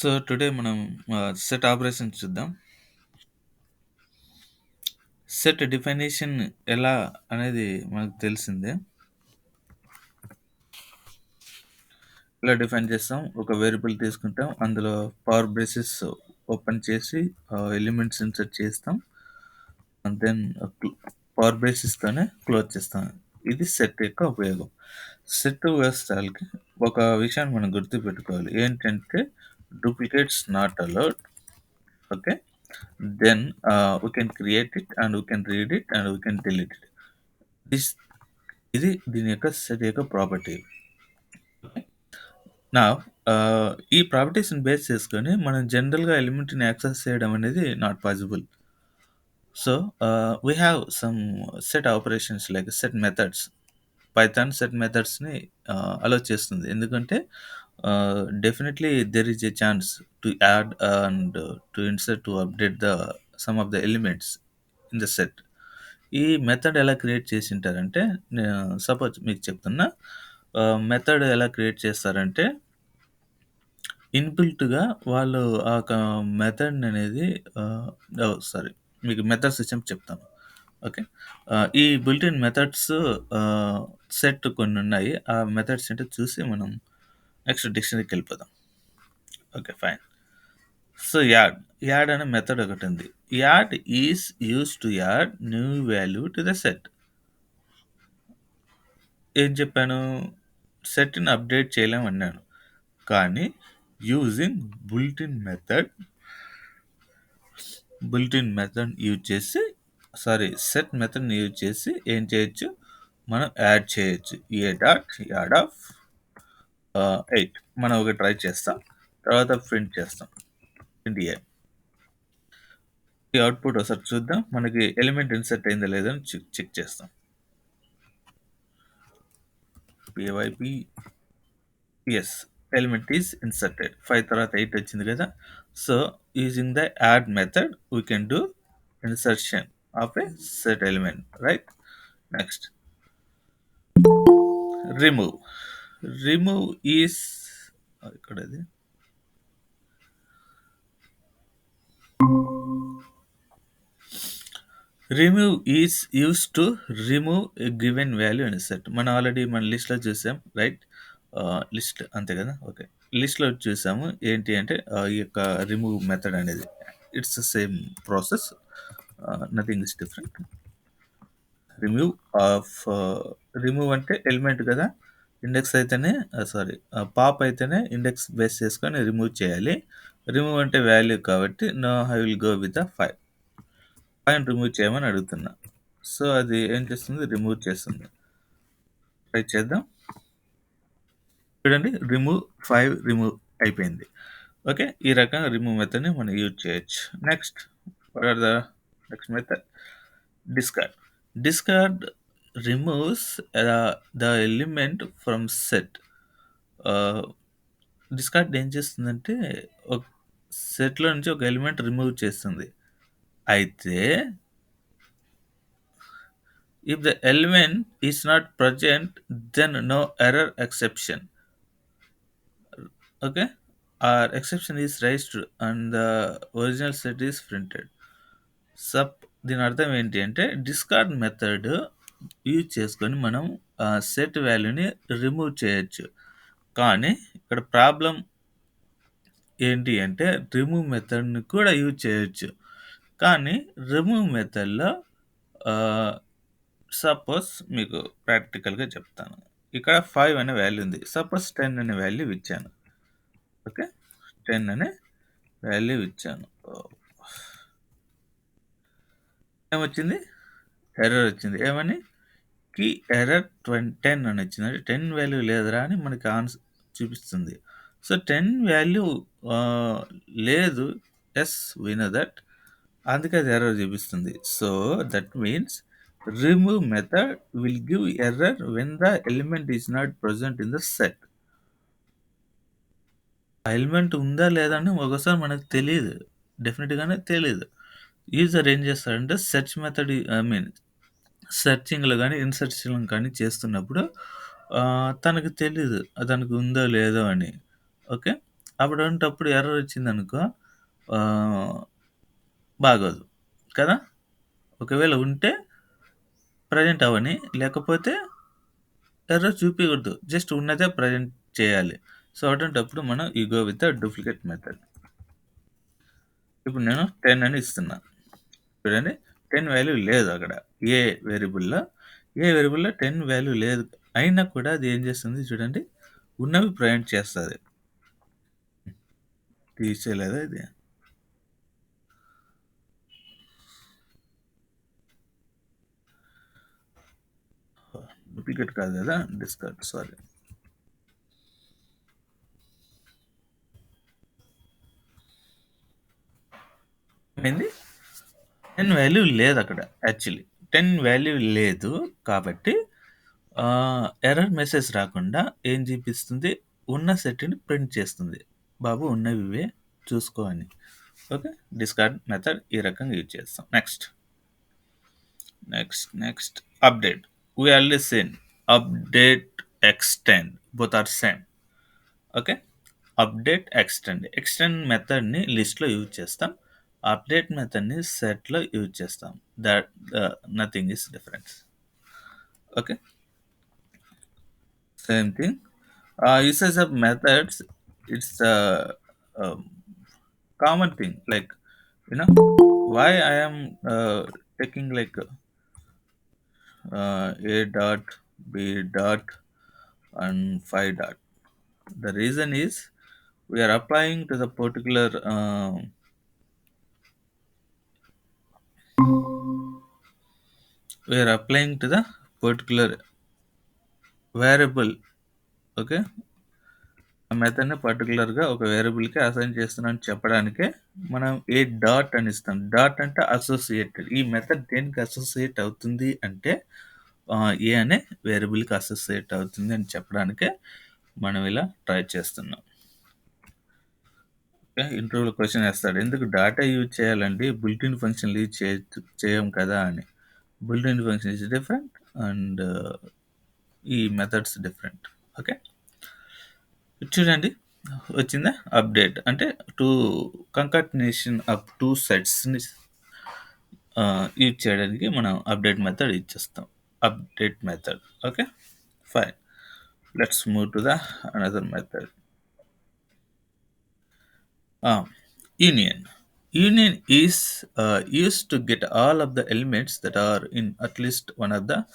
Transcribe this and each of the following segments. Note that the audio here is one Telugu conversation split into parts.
సో టుడే మనం సెట్ ఆపరేషన్స్ చూద్దాం. సెట్ డిఫినిషన్ ఎలా అనేది మనకు తెలిసిందే. ఎలా డిఫైన్ చేస్తాం? ఒక వేరియబుల్ తీసుకుంటాం. అందులో పవర్ బ్రేసెస్ ఓపెన్ చేసి ఎలిమెంట్స్ ఇన్సర్ట్ చేస్తాం. అండ్ దెన్ పవర్ బ్రేసెస్తోనే క్లోజ్ చేస్తాం. ఇది సెట్ యొక్క ఉపయోగం. సెట్ వ్యవస్థలకి ఒక విషయాన్ని మనం గుర్తుపెట్టుకోవాలి. ఏంటంటే duplicates not allowed. Okay. Then we can create it and we can read it and we can delete it. This ఇది దీని యొక్క సెట్ యొక్క ప్రాపర్టీ. నా ఈ ప్రాపర్టీస్ని బేస్ చేసుకొని మనం జనరల్గా ఎలిమెంట్ని యాక్సెస్ చేయడం అనేది not possible. So we have some set operations like set methods. Python set మెథడ్స్ని అలో చేస్తుంది. ఎందుకంటే definitely there is a chance to add and to insert to update the some of the elements in the set. ఈ మెథడ్ ఎలా క్రియేట్ చేసింటారంటే సపోజ్ మీకు చెప్తున్నా. మెథడ్ ఎలా క్రియేట్ చేస్తారంటే ఇన్‌బిల్ట్‌గా వాళ్ళు ఆ ఒక మెథడ్‌ని అనేది సారీ, మీకు మెథడ్ సిస్టమ్ చెప్తాను. ఓకే. ఈ బిల్ట్ ఇన్ మెథడ్స్ సెట్ కొన్నున్నాయి. ఆ మెథడ్స్ ఏంటో చూసి మనం నెక్స్ట్ డిక్షనరీకెళ్ళిపోదాం. ఓకే. ఫైన్. సో యాడ్ అనే మెథడ్ ఒకటుంది. Add is used to add new value to the set. ఏం చెప్పాను? సెట్‌ని అప్డేట్ చేయలేమన్నాను. కానీ using built in method use చేసి సెట్ మెథడ్‌ని యూజ్ చేసి ఏం చేయొచ్చు? మనం యాడ్ చేయొచ్చు. యాడ్ ఆఫ్ 8 మనం ఒకటి ట్రై చేస్తాం. తర్వాత ప్రింట్ చేస్తాం. ప్రింట్ ఏ. ఈ అవుట్‌పుట్ ఒకసారి చూద్దాం. మనకి ఎలిమెంట్ ఇన్సర్ట్ అయిందా లేదా అని చెక్ చేస్తాం. pyp yes, element is inserted. 5 తర్వాత 8 వచ్చింది కదా. So using the add method we can do insertion of a set element, right? Next remove. Remove is ఇక్కడది remove is use to remove a given value in set. మనం ఆల్రెడీ మన లిస్ట్లో చూసాం, రైట్? లిస్ట్ అంతే కదా. ఓకే. లిస్ట్లో చూసాము ఏంటి అంటే ఈ యొక్క రిమూవ్ మెథడ్ అనేది it's the same process, nothing is different. Remove అంటే ఎలిమెంట్ కదా. ఇండెక్స్ అయితేనే పాప్ అయితేనే ఇండెక్స్ బేస్ చేసుకొని రిమూవ్ చేయాలి. రిమూవ్ అంటే వాల్యూ కాబట్టి no I will go with the 5. 5 remove చేయమని అడుగుతున్నా. సో అది ఏం చేస్తుంది? రిమూవ్ చేస్తుంది. ట్రై చేద్దాం. చూడండి, 5 రిమూవ్ అయిపోయింది. ఓకే. ఈ రకంగా రిమూవ్ మెథడ్ని మనం యూజ్ చేయొచ్చు. Next next method discard. Discard removes the element from set. Discard ఏం చేస్తుందంటే ఒక సెట్లో నుంచి ఒక ఎలిమెంట్ రిమూవ్ చేస్తుంది. అయితే if the element is not present then no error exception. Okay. Or exception is raised and the original set is printed. దీని అర్థం ఏంటి అంటే డిస్కార్డ్ మెథడ్ యూజ్ చేసుకొని మనం సెట్ వాల్యూని రిమూవ్ చేయొచ్చు. కానీ ఇక్కడ ప్రాబ్లం ఏంటి అంటే రిమూవ్ మెథడ్ని కూడా యూజ్ చేయొచ్చు. కానీ రిమూవ్ మెథడ్లో సపోజ్ మీకు ప్రాక్టికల్గా చెప్తాను. ఇక్కడ 5 అనే వాల్యూ ఉంది. సపోజ్ 10 అనే వాల్యూ ఇచ్చాను. ఓకే. 10 అనే వాల్యూ ఇచ్చాను. ఏమొచ్చింది? ఎర్రర్ వచ్చింది. ఏమని? కీ ఎర్రర్ 10 అని వచ్చింది. అంటే 10 వాల్యూ లేదురా అని మనకి ఆన్సర్ చూపిస్తుంది. సో 10 వాల్యూ లేదు. Yes, we know that. అందుకే అది ఎర్రర్ చూపిస్తుంది. So that means remove method will give error when the element is not present in the set. ఆ ఎలిమెంట్ ఉందా లేదా అని ఒకసారి మనకు తెలియదు. డెఫినెట్‌గానే తెలీదు. యూజర్ ఏం చేస్తాడంటే సెర్చ్ మెథడ్ సెర్చింగ్‌లో గానీ, ఇన్సర్షన్ కానీ చేస్తున్నప్పుడు తనకు తెలీదు దానికి ఉందో లేదో అని. ఓకే. అప్పుడంటప్పుడు ఎర్రర్ వచ్చిందనుకో బాగోదు కదా! ఒకవేళ ఉంటే ప్రెజెంట్ అవ్వని, లేకపోతే ఎర్రర్ చూపియకూడదు. జస్ట్ ఉన్నదే ప్రెజెంట్ చేయాలి. సో, అటువంటప్పుడు మనం you go with the duplicate method. ఇప్పుడు నేను 10 అని ఇస్తున్నా. చూడండి 10 వాల్యూ లేదు అక్కడ. ఏ వేరియబుల్‌లో. ఏ వేరియబుల్‌లో 10 వాల్యూ లేదు. అయినా కూడా అది ఏం చేస్తుంది చూడండి. ఉన్నవి ప్రింట్ చేస్తది. తీసేయలేదా ఇది? డూప్లికేట్ కాదు కదా! Discard sorry. ఏంది? 10 వాల్యూ లేదక్కడ యాక్చువల్లీ. 10 వాల్యూ లేదు కాబట్టి ఎర్రర్ మెసేజ్ రాకుండా ఏం చూపిస్తుంది? ఉన్న సెట్‌ని ప్రింట్ చేస్తుంది. బాబు ఉన్నవి ఇవే చూసుకో అని. ఓకే. డిస్కార్డ్ మెథడ్ ఈ రకంగా యూజ్ చేస్తాం. Next update. We already seen update, extend both are same. Okay. Update, extend మెథడ్‌ని లిస్ట్‌లో యూజ్ చేస్తాం. అప్డేట్ మెథడ్‌ని సెట్‌లో యూజ్ చేస్తాం. That nothing is difference. Okay. Same thing. Usage of methods, it's a common thing. Like, why I am taking like A dot, B dot, and 5 dot. The reason is we are applying to the particular variable. Okay. ఆ మెథడ్‌ని పర్టిక్యులర్‌గా ఒక వేరియబుల్‌కి అసైన్ చేస్తున్నాను చెప్పడానికే మనం ఏ డాట్ అని ఇస్తాం. డాట్ అంటే అసోసియేటెడ్. ఈ మెథడ్ దేనికి అసోసియేట్ అవుతుంది అంటే ఏ అనే వేరియబుల్‌కి అసోసియేట్ అవుతుంది అని చెప్పడానికే మనం ఇలా ట్రై చేస్తున్నాం. ఓకే. ఇంటర్వ్యూలో క్వెషన్ వేస్తాడు. ఎందుకు డాటా యూజ్ చేయాలండి? బుల్టిన్ ఫంక్షన్‌లు యూజ్ చేయం కదా అని. Built-in function is different and ఈ మెథడ్స్ డిఫరెంట్. ఓకే. చూడండి వచ్చిందా? అప్డేట్ అంటే కంకాటినేషన్ ఆఫ్ 2 సెట్స్‌ని యూజ్ చేయడానికి మనం అప్డేట్ మెథడ్ యూజ్ చేస్తాం. Update method. Okay. Fine. Let's move to the another method. Union. Union is used to get all of the elements that are in at least one of the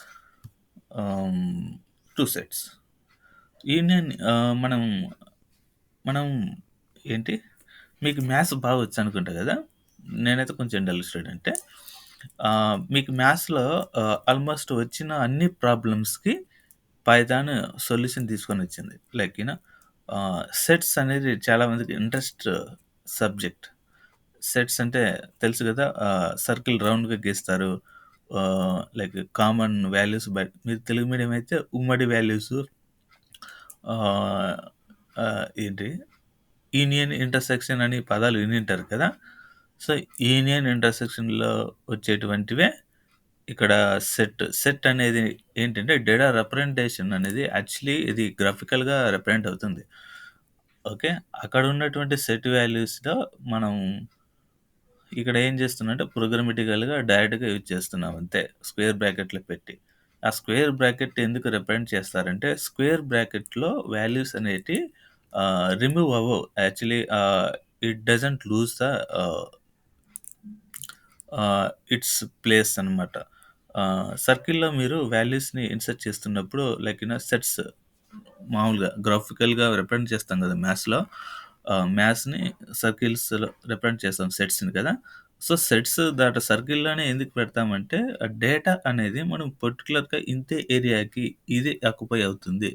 2 sets. Union మనం ఏంటి మీకు మ్యాథ్స్ బాగా వచ్చు అనుకుంటా కదా! నేనైతే కొంచెం డల్ స్టూడెంటే. మీకు మ్యాథ్స్‌లో ఆల్మోస్ట్ వచ్చిన అన్ని ప్రాబ్లమ్స్‌కి పైథాన్ సొల్యూషన్ తీసుకొనొచ్చింది. లైక్ సెట్స్ అనేది చాలా మందికి ఇంట్రెస్ట్ సబ్జెక్ట్. సెట్స్ అంటే తెలుసు కదా! సర్కిల్ రౌండ్‌గా గీస్తారు. లైక్ కామన్ వాల్యూస్ మీరు తెలుగు మీడియం అయితే ఉమ్మడి వాల్యూసు ఏంటి యూనియన్, ఇంటర్సెక్షన్ అని పదాలు వినుంటారు కదా! సో, యూనియన్, ఇంటర్సెక్షన్‌లో వచ్చేటువంటివే ఇక్కడ సెట్ అనేది ఏంటంటే డేటా రిప్రజెంటేషన్ అనేది యాక్చువల్లీ ఇది గ్రాఫికల్‌గా రిప్రజెంట్ అవుతుంది. ఓకే. అక్కడ ఉన్నటువంటి సెట్ వాల్యూస్‌లో మనం ఇక్కడ ఏం చేస్తున్నామంటే ప్రోగ్రామాటికల్‌గా డైరెక్ట్‌గా యూజ్ చేస్తున్నాం అంతే. స్క్వేర్ బ్రాకెట్‌లో పెట్టి. ఆ స్క్వేర్ బ్రాకెట్ ఎందుకు రిప్రజెంట్ చేస్తారంటే స్క్వేర్ బ్రాకెట్‌లో వాల్యూస్ అనేటివి రిమూవ్ అవ్వవు. Actually it doesn't lose the its place అనమాట. సర్కిల్‌లో మీరు వాల్యూస్‌ని ఇన్సర్ట్ చేస్తున్నప్పుడు లైక్ సెట్స్ మామూలుగా గ్రాఫికల్‌గా రిప్రజెంట్ చేస్తాం కదా! మ్యాథ్స్‌లో. మ్యాథ్స్‌ని సర్కిల్స్‌లో రిప్రజెంట్ చేస్తాం సెట్స్‌ని కదా! సో, సెట్స్ దట్ సర్కిల్‌లోనే ఎందుకు పెడతామంటే డేటా అనేది మనం పర్టిక్యులర్‌గా ఇంతే ఏరియాకి ఇది ఆక్యుపై అవుతుంది.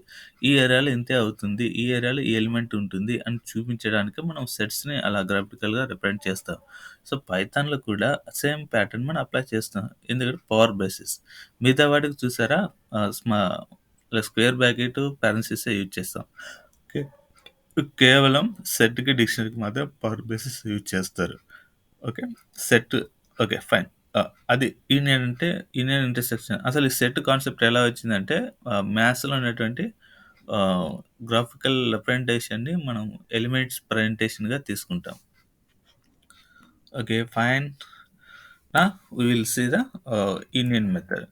ఈ ఏరియాలో ఇంతే అవుతుంది. ఈ ఏరియాలో ఈ ఎలిమెంట్ ఉంటుంది అని చూపించడానికి మనం సెట్స్‌ని అలా గ్రాఫికల్‌గా రిప్రజెంట్ చేస్తాం. సో, పైథాన్‌లో కూడా సేమ్ ప్యాటర్న్ మనం అప్లై చేస్తాం. ఎందుకంటే పవర్ బేసిస్. మిగతా వాటికి చూసారా స్క్వేర్ బ్రాకెట్, పారెంథసిసే యూజ్ చేస్తాం. ఓకే. కేవలం సెట్‌కి, డిక్షనరీకి మాత్రం పవర్ బేసిస్ యూజ్ చేస్తారు. ఓకే. Set okay. ఫైన్. అది యూనియన్ అంటే యూనియన్, ఇంటర్సెక్షన్. అసలు ఈ సెట్ కాన్సెప్ట్ ఎలా వచ్చిందంటే మ్యాథ్స్‌లో ఉన్నటువంటి గ్రాఫికల్ రిప్రజెంటేషన్‌ని మనం ఎలిమెంట్స్ ప్రజెంటేషన్‌గా తీసుకుంటాం. Okay, fine. Now we will see the union method.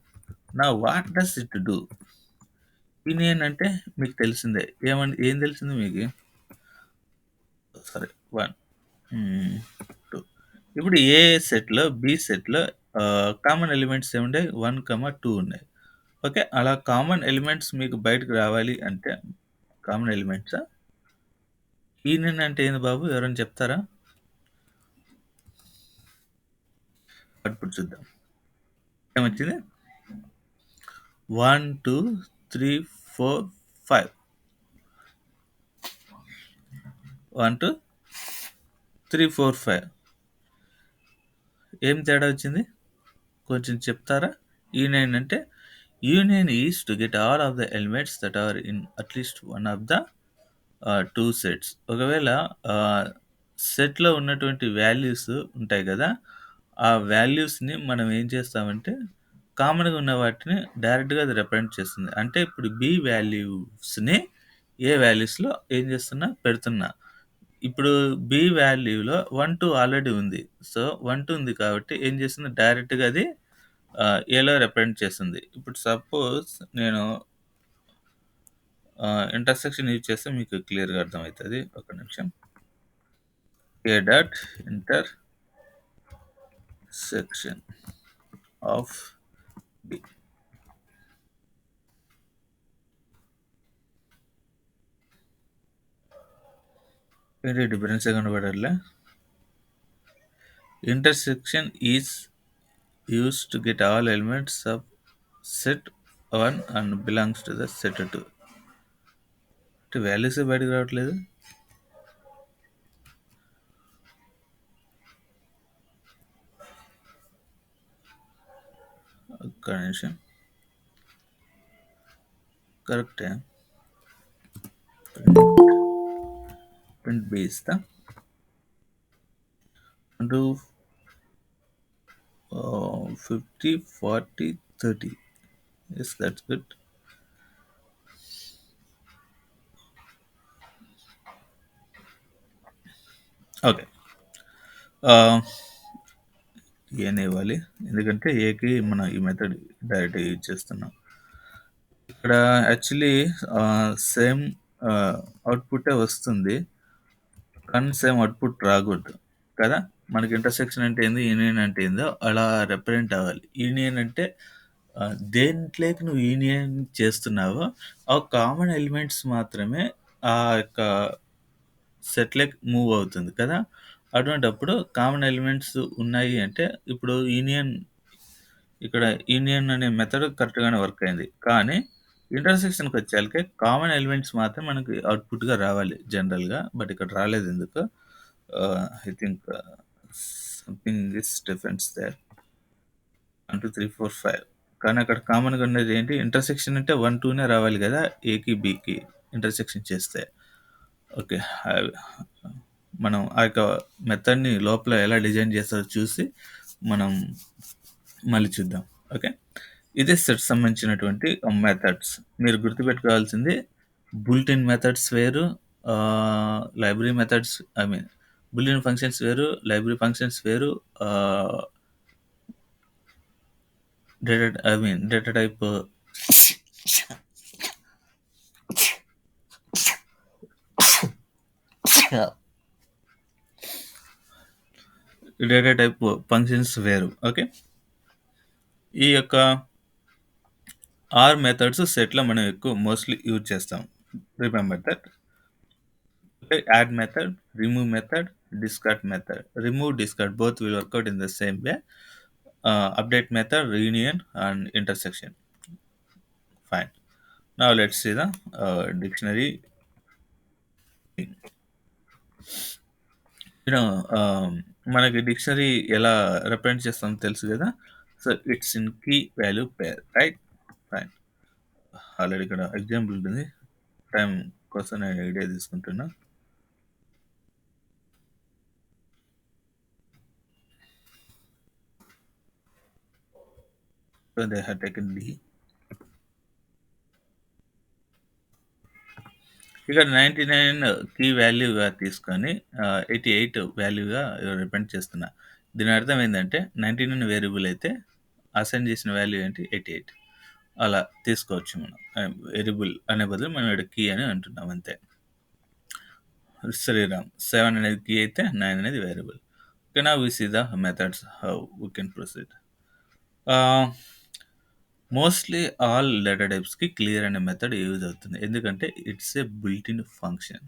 Now what does it do? Union అంటే మీకు తెలిసిందే. ఏం తెలిసింది మీకు? సరే 1, 2. ఇప్పుడు ఏ సెట్‌లో, బి సెట్‌లో కామన్ ఎలిమెంట్స్ ఏముండాయి? 1, 2 ఉన్నాయి. ఓకే. అలా కామన్ ఎలిమెంట్స్ మీకు బయటకు రావాలి అంటే కామన్ ఎలిమెంట్సా? యూనియన్ అంటే ఏంది బాబు? ఎవరైనా చెప్తారా? అవుట్‌పుట్ చూద్దాం. ఏమొచ్చింది? 1, 2, 3, 4, 5. 1, 2, 3, 4, 5. ఏం తేడా వచ్చింది? కొంచెం చెప్తారా? యూనియన్ అంటే union is to get all of the elements that are in at least one of the 2 sets. ఒకవేళ సెట్‌లో ఉన్నటువంటి వాల్యూస్ ఉంటాయి గదా! ఆ వాల్యూస్‌ని మనం ఏం చేస్తామంటే కామన్‌గా ఉన్న వాటిని డైరెక్ట్‌గా అది రిప్రజెంట్ చేస్తుంది. అంటే ఇప్పుడు బి వాల్యూస్‌ని ఏ వాల్యూస్‌లో ఏం చేస్తున్నా పెడుతున్నా. ఇప్పుడు బి వాల్యూలో 1, 2 ఆల్రెడీ ఉంది. సో, 1, 2 ఉంది కాబట్టి ఏం చేస్తుంది డైరెక్ట్‌గా అది ఏలో రిప్రజెంట్ చేస్తుంది. ఇప్పుడు సపోజ్ నేను ఇంటర్సెక్షన్ యూజ్ చేస్తే మీకు క్లియర్‌గా అర్థమైతది. ఒక్క నిమిషం. A dot intersection of B. ఏంటి డిఫరెన్సే కనపడట్లే? Intersection is used to get all elements of set 1 and belongs to the set 2. అంటే వాల్యూసే బయటకు రావట్లేదు. ఒక్క నిమిషం. కరెక్టే. ప్రింట్ బి ఇస్తా. 1, 50, 40, 30. Yes, that's good. ఓకే. ఏనే ఇవ్వాలి. ఎందుకంటే ఏకి మనం ఈ మెథడ్ డైరెక్ట్‌గా యూజ్ చేస్తున్నాం. ఇక్కడ యాక్చువల్లీ సేమ్ అవుట్‌పుట్టే వస్తుంది. కానీ సేమ్ అవుట్‌పుట్ రాకూడదు. కదా! మనకి ఇంటర్సెక్షన్ అంటే ఏంది? యూనియన్ అంటే ఏందో అలా రిప్రజెంట్ అవ్వాలి. యూనియన్ అంటే దేంట్లోకి నువ్వు యూనియన్ చేస్తున్నావో ఆ కామన్ ఎలిమెంట్స్ మాత్రమే ఆ యొక్క సెట్‌లోకి మూవ్ అవుతుంది కదా! అటువంటప్పుడు కామన్ ఎలిమెంట్స్ ఉన్నాయి అంటే ఇప్పుడు ఇక్కడ యూనియన్ అనే మెథడ్ కరెక్ట్‌గానే వర్క్ అయింది. కానీ ఇంటర్సెక్షన్‌కొచ్చేసరికి కామన్ ఎలిమెంట్స్ మాత్రం మనకి అవుట్‌పుట్‌గా రావాలి జనరల్‌గా. బట్ ఇక్కడ రాలేదెందుకో. I think something is difference there. 1, 2, 3, 4, 5. కానీ అక్కడ కామన్‌గా ఉన్నది ఏంటి? ఇంటర్సెక్షన్ అంటే 1, 2నే రావాలి గదా! ఏకి, బికి ఇంటర్సెక్షన్ చేస్తే. ఓకే. అవి మనం ఆ యొక్క మెథడ్‌ని లోపల ఎలా డిజైన్ చేస్తారో చూసి మనం మళ్ళీ చూద్దాం. ఓకే. ఇదే సెట్ సంబంధించినటువంటి మెథడ్స్. మీరు గుర్తుపెట్టుకోవాల్సింది బుల్టిన్ మెథడ్స్ వేరు, library methods I mean boolean functions వేరు, లైబ్రరీ ఫంక్షన్స్ వేరు, ఆహ్, డేటా టైప్ ఫంక్షన్స్ వేరు. ఓకే. ఈ యొక్క ఆర్ మెథడ్స్ సెట్‌లో మనం ఎక్కువ మోస్ట్‌లీ యూజ్ చేస్తాం. Remember that. Add method, remove method, discard method. Remove, discard both will work out in the same way. Update method, reunion, and intersection. Fine. Now let's see the dictionary. మనకి డిక్షనరీ ఎలా రిప్రజెంట్ చేస్తామో తెలుసు కదా. So it's in key value pair, right? Fine. Already ఇక్కడ ఎగ్జాంపుల్ ఉంటుంది. టైం కోసం నేను ఐడియా తీసుకుంటున్నా. So they have taken D. ఇక్కడ 99 కీ వాల్యూగా తీసుకొని 88 వాల్యూగా రిప్రజెంట్ చేస్తున్నా. దీని అర్థం ఏందంటే 99 వేరియబుల్ అయితే అసైన్ చేసిన వాల్యూ ఏంటి 88. అలా తీసుకోవచ్చు మనం. వేరియబుల్ అనే బదులు మనం ఇక్కడ కీ అని అంటున్నాం అంతే. శ్రీరామ్ 7 అనేది కీ అయితే 9 అనేది variable. Okay, now we see the methods how we can proceed. Mostly all data టైప్స్కి క్లియర్ అనే మెథడ్ యూజ్ అవుతుంది, ఎందుకంటే it's a built in function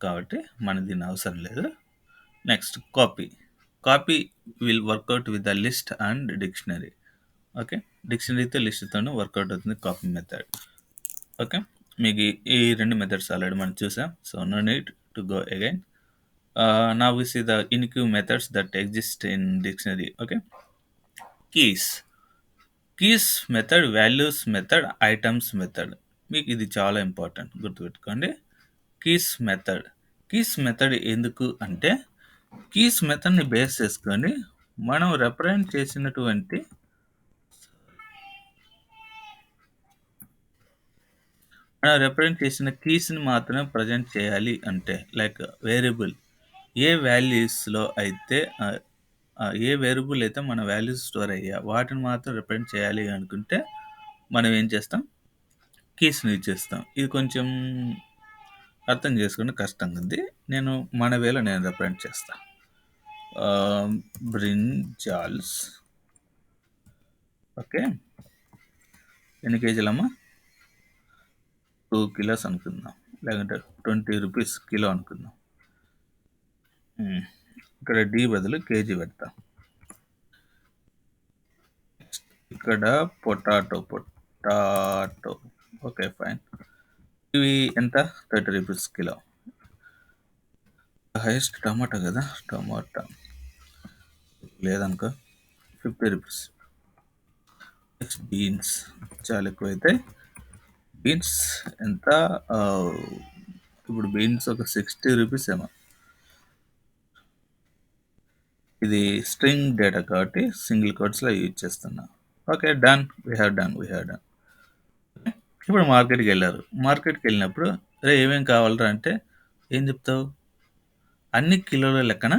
కాబట్టి మనకి దీని అవసరం లేదు. Next copy. Copy will work out with the list and dictionary. Okay, డిక్షనరీతో లిస్ట్తోనూ వర్కౌట్ అవుతుంది కాపీ మెథడ్. ఓకే, మీకు ఈ రెండు మెథడ్స్ ఆల్రెడీ మనం చూసాం, so no need to go again. Now we see the ఇన్క్యూ methods that exist in dictionary. Okay, keys. Keys method, values method, items method. మీకు ఇది చాలా ఇంపార్టెంట్, గుర్తుపెట్టుకోండి. Keys method. కీస్ మెథడ్ ఎందుకు అంటే కీస్ మెథడ్ని బేస్ చేసుకొని మనం రిప్రజెంట్ చేసినటువంటి కీస్ని మాత్రమే ప్రజెంట్ చేయాలి. అంటే లైక్ వేరియబుల్ ఏ వాల్యూస్లో అయితే ఏ వేరియబుల్ అయితే మన వాల్యూస్ స్టోర్ అయ్యా వాటిని మాత్రం రిప్రజెంట్ చేయాలి అనుకుంటే మనం ఏం చేస్తాం, కీస్ని యూజ్ చేస్తాం. ఇది కొంచెం అర్థం చేసుకుని కష్టంగా ఉంది, నేను మన వేలో నేను రిప్రజెంట్ చేస్తా. బ్రింజాల్స్. ఓకే, ఎన్ని కేజీలమ్మా? 2 కిలోస్ అనుకుందాం, లేకుంటే 20 రూపీస్ కిలో అనుకుందాం. ఇక్కడ డి బదులు కేజీ పెడతా. ఇక్కడ పొటాటో. Okay fine. ఇవి ఎంత? 30 రూపీస్ కిలో. హైయెస్ట్ టమాటా కదా, టమాటా లేదనుకో 50 రూపీస్. నెక్స్ట్ బీన్స్, చాలా ఎక్కువైతే బీన్స్ ఎంత? ఇప్పుడు బీన్స్ ఒక 60 రూపీస్ ఏమో. ఇది స్ట్రింగ్ డేటా కాబట్టి సింగిల్ కోట్స్లో యూజ్ చేస్తున్నా. Okay done, we have done. ఇప్పుడు మార్కెట్కి వెళ్ళారు. మార్కెట్కి వెళ్ళినప్పుడు రే ఏమేమి కావాలరా అంటే ఏం చెప్తావు? అన్ని కిలోల లెక్కన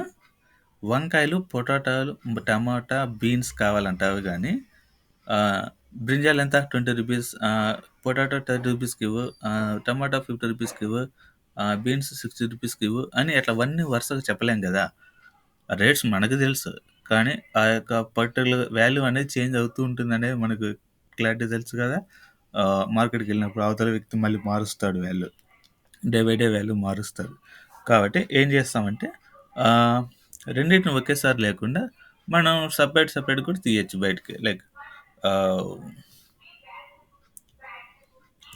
వంకాయలు, పొటాటాలు, టమాటా, బీన్స్ కావాలంటావు. కానీ బ్రింజాల్ ఎంత? 20 రూపీస్, పొటాటో 30 రూపీస్కి ఇవ్వు, టమాటా 50 రూపీస్కి ఇవ్వు, బీన్స్ 60 రూపీస్కి ఇవ్వు అని అట్లా అవన్నీ వరుసగా చెప్పలేం కదా. రేట్స్ మనకు తెలుసు, కానీ ఆ యొక్క పర్టికులర్ వాల్యూ అనేది చేంజ్ అవుతూ ఉంటుంది అనేది మనకు క్లారిటీ తెలుసు కదా. మార్కెట్కి వెళ్ళినప్పుడు అవతల వ్యక్తి మళ్ళీ మారుస్తాడు value, day by day value మారుస్తాడు. కాబట్టి ఏం చేస్తామంటే రెండింటిని ఒకేసారి లేకుండా మనం సపరేట్ కూడా తీయచ్చు బయటికి. లైక్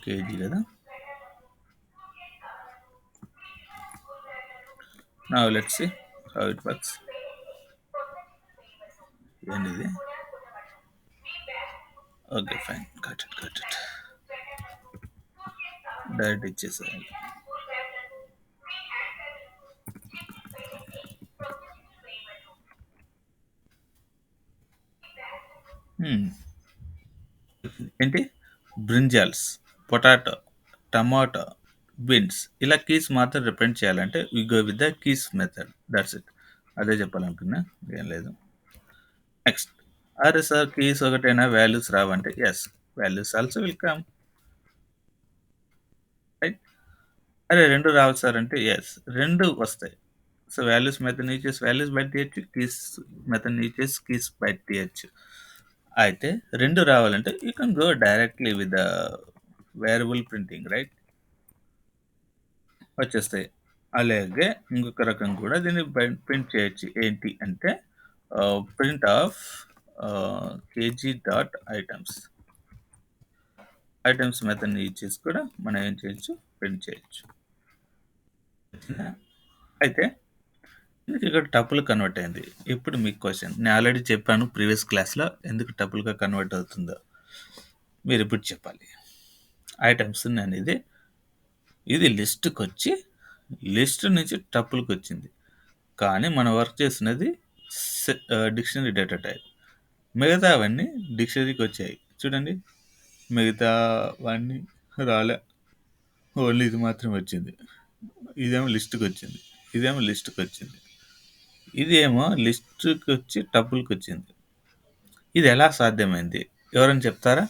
కేజీ కదా. Now let's see how it works. ఏంటిది? Okay fine, cut it. Direct ఇచ్చేసేయాలి. ఏంటి? బ్రింజాల్స్, పొటాటో, టమాటో, బీన్స్ ఇలా కీస్ మాత్రం రిప్రజెంట్ చేయాలంటే we go with the keys method. That's it. అదే చెప్పాలనుకున్నా, ఏం లేదు. నెక్స్ట్, అరే సార్ కీస్ ఒకటైనా వాల్యూస్ రావంటే yes, values also will come. Right? అరే రెండు రావాలి సార్ అంటే ఎస్, రెండు వస్తాయి. సో వాల్యూస్ మెథడ్ యూజ్ చేసి వాల్యూస్ బయట తీయచ్చు, కీస్ మెథడ్ యూజ్ చేసి కీస్ బయట తీయచ్చు. అయితే రెండు రావాలంటే you can go directly with the variable printing, right? వచ్చేస్తాయి. అలాగే ఇంకొక రకం కూడా దీన్ని ప్రింట్ చేయొచ్చు. ఏంటి అంటే print of KG dot items మెథడ్ని యూజ్ చేసి కూడా మనం ఏం చేయొచ్చు, ప్రింట్ చేయొచ్చు. అయితే ఎందుకు ఇక్కడ టపుల్ కన్వర్ట్ అయింది? ఇప్పుడు మీకు క్వశ్చన్, నేను ఆల్రెడీ చెప్పాను ప్రీవియస్ క్లాస్లో ఎందుకు టపుల్గా కన్వర్ట్ అవుతుందో. మీరు ఇప్పుడు చెప్పాలి. ఐటమ్స్ అనేది ఇది లిస్ట్కి వచ్చి లిస్ట్ నుంచి టపుల్కి వచ్చింది, కానీ మనం వర్క్ చేస్తున్నది డిక్షనరీ డేటా టైప్. మిగతావన్నీ డిక్షనరీకి వచ్చాయి చూడండి, మిగతావన్నీ రాలే. ఓన్లీ ఇది మాత్రమే వచ్చింది. ఇదేమో లిస్ట్‌కొచ్చింది. ఇదేమో లిస్ట్‌కొచ్చింది. ఇదేమో లిస్ట్‌కొచ్చి టపుల్‌కొచ్చింది. ఇదెలా సాధ్యమైంది? ఎవరైనా చెప్తారా?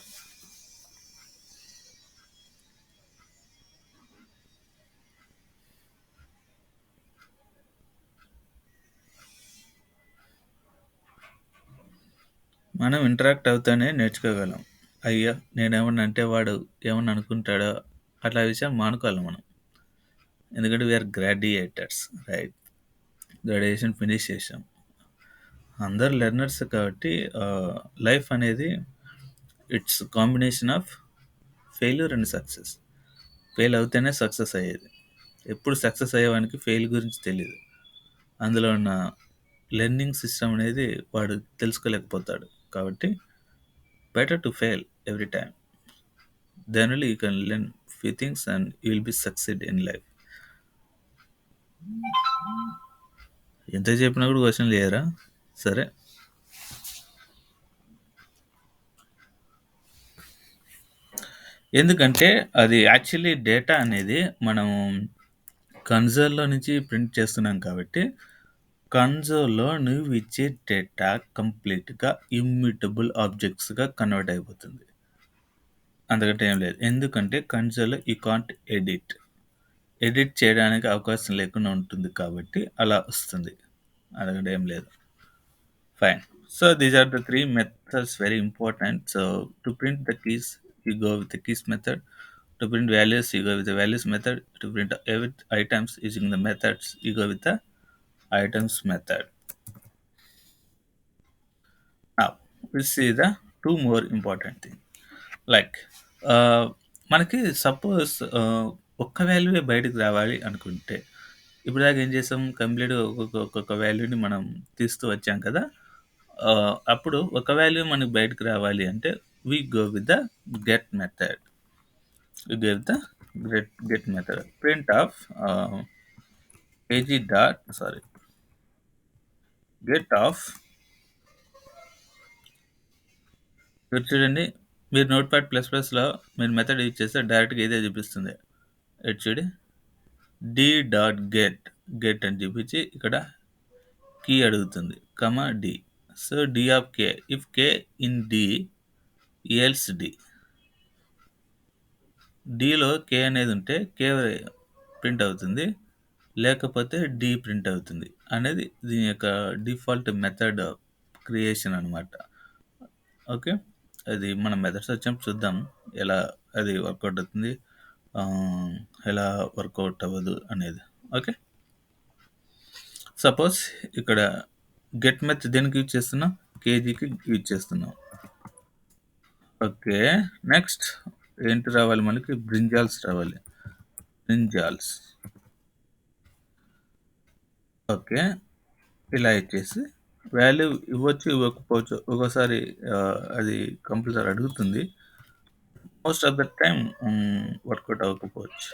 మనం ఇంటరాక్ట్ అవుతానే నేర్చుకోగలం. అయ్యో! నేనేమన్నా అంటే వాడు ఏమన్నా అనుకుంటాడో అట్లా విషయాలు మానుకోవాలి మనం. ఎందుకంటే we are graduators right. Graduation finish చేసాం. అందరూ లెర్నర్స్ కాబట్టి లైఫ్ అనేది it's combination of failure and success. Fail అవుతేనే సక్సెస్ అయ్యేది. ఎప్పుడు సక్సెస్ అయ్యేవానికి ఫెయిల్ గురించి తెలీదు. అందులో ఉన్న లెర్నింగ్ సిస్టమ్ అనేది వాడు తెలుసుకోలేకపోతాడు. కాబట్టి better to fail every time. Then only you can learn few things and you will be succeed in life. ఎంత చెప్పినా కూడా క్వశ్చన్ లేయరా? సరే. ఎందుకంటే అది యాక్చువల్లీ డేటా అనేది మనం కన్సోల్‌లో నుంచి ప్రింట్ చేస్తున్నాం కాబట్టి కన్సోల్‌లో నువ్వు ఇచ్చే డేటా కంప్లీట్‌గా ఇమ్యూటబుల్ ఆబ్జెక్ట్స్‌గా కన్వర్ట్ అయిపోతుంది. అంతకంటే ఏం లేదు. ఎందుకంటే కన్సోల్‌లో యూ కాంట్ ఎడిట్. ఎడిట్ చేయడానికి అవకాశం లేకుండా ఉంటుంది కాబట్టి అలా వస్తుంది. అంతకంటే ఏం లేదు. Fine. So these are the three methods very important. So to print the keys, you go with the keys method. To print values, you go with the values method. To print items using the methods, you go with the items method. Now we see the two more important things. Like మనకి సపోజ్ ఒక్క వాల్యూవే బయటకు రావాలి అనుకుంటే ఇప్పుడు దాకా ఏం చేసాం కంప్లీట్గా ఒక్కొక్క వాల్యూని మనం తీస్తూ వచ్చాం కదా. అప్పుడు ఒక వాల్యూ మనకి బయటకు రావాలి అంటే we go with the get method. We go with the get method. Print of page dot sorry get of. ఇక్కడ చూడండి, మీరు నోట్ ప్యాడ్ ప్లస్ ప్లస్లో మీరు మెథడ్ యూజ్ చేస్తే డైరెక్ట్గా ఇదే చూపిస్తుంది. ఇటు చూడి డి డాట్ గెట్ అని చూపించి ఇక్కడ కీ అడుగుతుంది comma D. So D of K if K in D else D. డిలో కే అనేది ఉంటే కే ప్రింట్ అవుతుంది, లేకపోతే డి ప్రింట్ అవుతుంది అనేది దీని యొక్క డిఫాల్ట్ మెథడ్ క్రియేషన్ అనమాట. ఓకే, అది మన మెథడ్స్ వచ్చినప్పుడు చూద్దాం ఎలా అది వర్కౌట్ అవుతుంది, ఎలా వర్కౌట్ అవ్వదు అనేది. ఓకే, సపోజ్ ఇక్కడ గెట్ మెథడ్ దేనికి యూజ్ చేస్తున్నాం? కేజీకి యూజ్ చేస్తున్నాం. ఓకే, నెక్స్ట్ ఏంటి రావాలి మనకి? బ్రింజాల్స్ రావాలి. బ్రింజాల్స్. ఓకే, ఇలా ఇచ్చేసి వాల్యూ ఇవ్వచ్చు, ఇవ్వకపోవచ్చు. ఒక్కోసారి అది కంపల్సరీ అడుగుతుంది. Most of the time work out అవ్వకపోవచ్చు.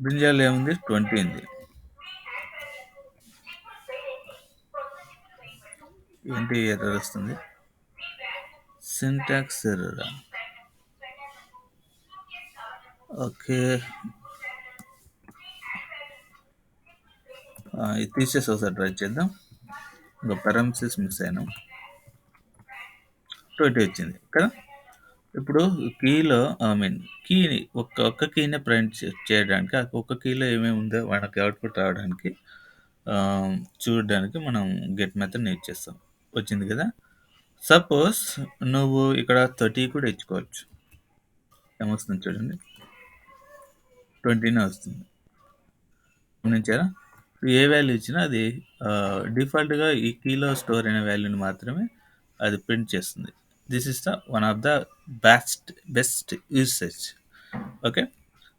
బ్రింజాల్ ఏముంది? 20 ఉంది. ఏంటి ఎర్రర్ వస్తుంది? సింటాక్స్ ఎర్రరా? ఓకే, ఇది తీసేసి ఒకసారి ట్రై చేద్దాం. ఇంకా పెరామిసిస్ మిస్ అయినాం. 20 వచ్చింది కదా. ఇప్పుడు కీలో కీని ఒక్క కీనే ప్రింట్ చేయడానికి, ఒక్క కీలో ఏమేమి ఉందో మనకి అవుట్పుట్ రావడానికి చూడడానికి మనం గెట్ మెథడ్ యూజ్ చేస్తాం. వచ్చింది కదా. సపోజ్ నువ్వు ఇక్కడ 30 కూడా ఇచ్చుకోవచ్చు. ఏమొస్తుంది చూడండి, 20నే వస్తుంది. గమనించారా? ఏ వాల్యూ ఇచ్చినా అది డిఫాల్ట్గా ఈ కీలో స్టోర్ అయిన వాల్యూని మాత్రమే అది ప్రింట్ చేస్తుంది. This is the one of the best usage. Okay,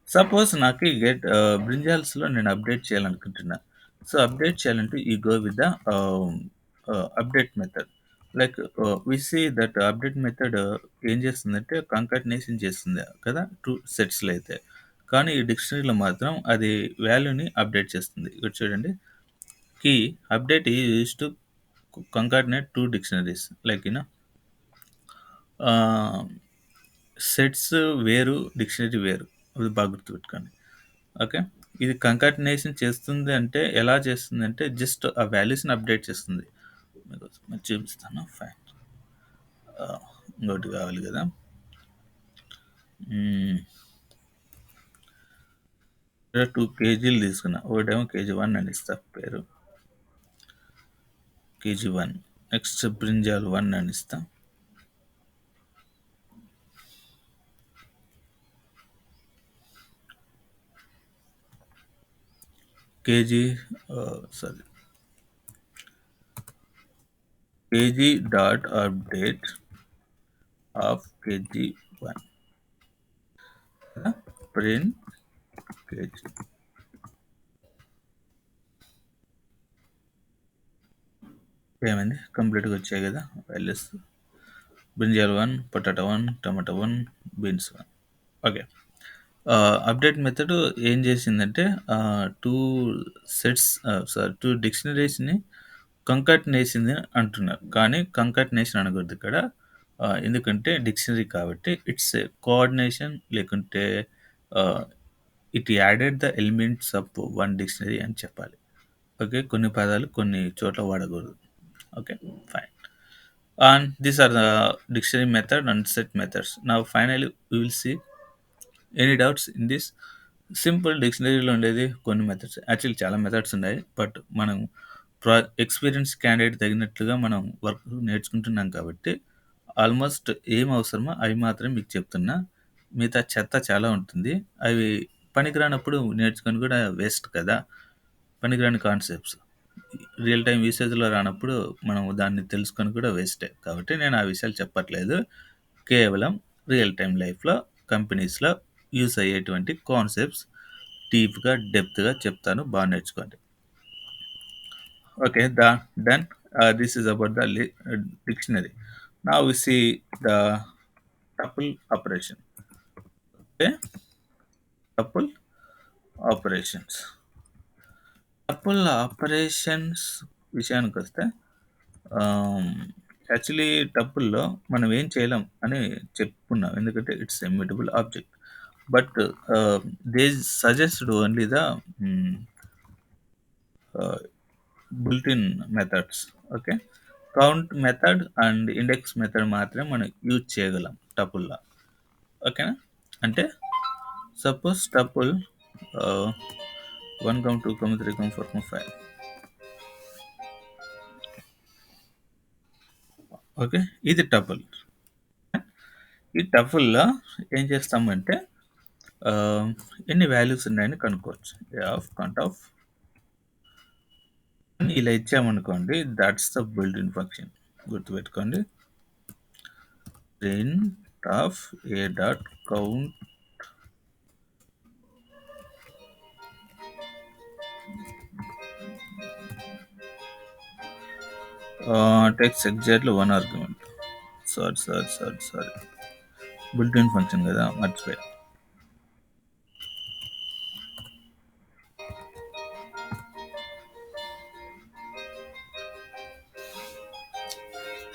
suppose నాకు గెట్ బ్రింజాల్స్లో నేను అప్డేట్ చేయాలనుకుంటున్నా. సో అప్డేట్ చేయాలంటే ఈ go with the update method. Like we see that update method ఏం చేస్తుందంటే కాంకాటినేషన్ చేస్తుంది కదా 2 సెట్స్లో అయితే. కానీ ఈ డిక్షనరీలో మాత్రం అది వాల్యూని అప్డేట్ చేస్తుంది. ఇక్కడ చూడండి, key update is to concatenate 2 dictionaries like ah, sets వేరు, డిక్షనరీ వేరు. అది బాగా గుర్తుపెట్టుకోండి. ఓకే. ఇది కంకాటినేషన్ చేస్తుంది అంటే ఎలా చేస్తుందంటే జస్ట్ ఆ వాల్యూస్‌ని అప్డేట్ చేస్తుంది. మీకోసం అది చూపిస్తాను. ఇంకోటి కావాలి కదా! హ్మ్. ఇక్కడ 2 కేజీలు తీసుకున్నా. ఒకటేమో కేజీ 1 అని ఇస్తా పేరు. కేజీ 1. నెక్స్ట్ బ్రింజాల్ 1 అని ఇస్తా. KG sorry KG dot update of KG 1 print KG. ఏమైంది? కంప్లీట్‌గా వచ్చాయి కదా values. Brinjal 1, potato 1, tomato 1, beans 1. Okay. Update method ఏం చేసిందంటే 2 2 డిక్షనరీస్‌ని కంకాటినేషన్ అంటున్నారు. కానీ కంకాటినేషన్ అనకూడదు ఇక్కడ. ఎందుకంటే డిక్షనరీ కాబట్టి ఇట్స్ ఏ కోఆర్డినేషన్ లేకుంటే ఆహ్, it added the elements of one dictionary అని చెప్పాలి. ఓకే. కొన్ని పదాలు కొన్ని చోట్ల వాడకూడదు. Okay. Fine. And these are the dictionary method and set methods. Now finally we will see any doubts in this. Simple డిక్షనరీలో ఉండేది కొన్ని మెథడ్స్. యాక్చువల్లీ చాలా మెథడ్స్ ఉన్నాయి. బట్ మనం ఎక్స్పీరియన్స్ క్యాండిడేట్ తగినట్లుగా మనం వర్క్ నేర్చుకుంటున్నాం కాబట్టి ఆల్మోస్ట్ ఏం అవసరమో అవి మాత్రం మీకు చెప్తున్నా. మిగతా చెత్త చాలా ఉంటుంది. అవి పనికిరానప్పుడు నేర్చుకొని కూడా వేస్ట్ కదా! పనికిరాని కాన్సెప్ట్స్. రియల్ టైమ్ యూసేజ్‌లో రానప్పుడు మనం దాన్ని తెలుసుకొని కూడా వేస్టే. కాబట్టి నేను ఆ విషయాలు చెప్పట్లేదు. కేవలం రియల్ టైమ్ లైఫ్‌లో కంపెనీస్‌లో యూజ్ అయ్యేటువంటి కాన్సెప్ట్స్ డీప్‌గా, డెప్త్‌గా చెప్తాను. బాగా నేర్చుకోండి. Okay. Done. This is about the dictionary. Now we see the tuple operation. Okay. Tuple operations. Tuple operations విషయానికొస్తే ఆహ్, యాక్చువల్లీ టపుల్‌లో మనం ఏం చేయలేం అని చెప్పుకున్నాం. ఎందుకంటే it's immutable object. But they suggested only the హ్మ్, ఆహ్, built in methods. Okay. Count method and index method మాత్రమే మనం యూజ్ చేయగలం టపుల్‌లో. ఓకేనా? అంటే సపోజ్ టపుల్ ఆహ్, 1, 2, 3, 4, 5. ఓకే. ఇది టపుల్. ఈ టపుల్‌లో ఏం చేస్తామంటే ఆహ్, ఎన్ని వాల్యూస్ ఉన్నాయని కనుక్కోవచ్చు. కౌంట్ ఆఫ్ అని ఇలా ఇచ్చామనుకోండి that's the built in function. గుర్తుపెట్టుకోండి. Print of A dot count takes exactly 1 argument. Sorry. Built in function కదా! మర్చిపోయా.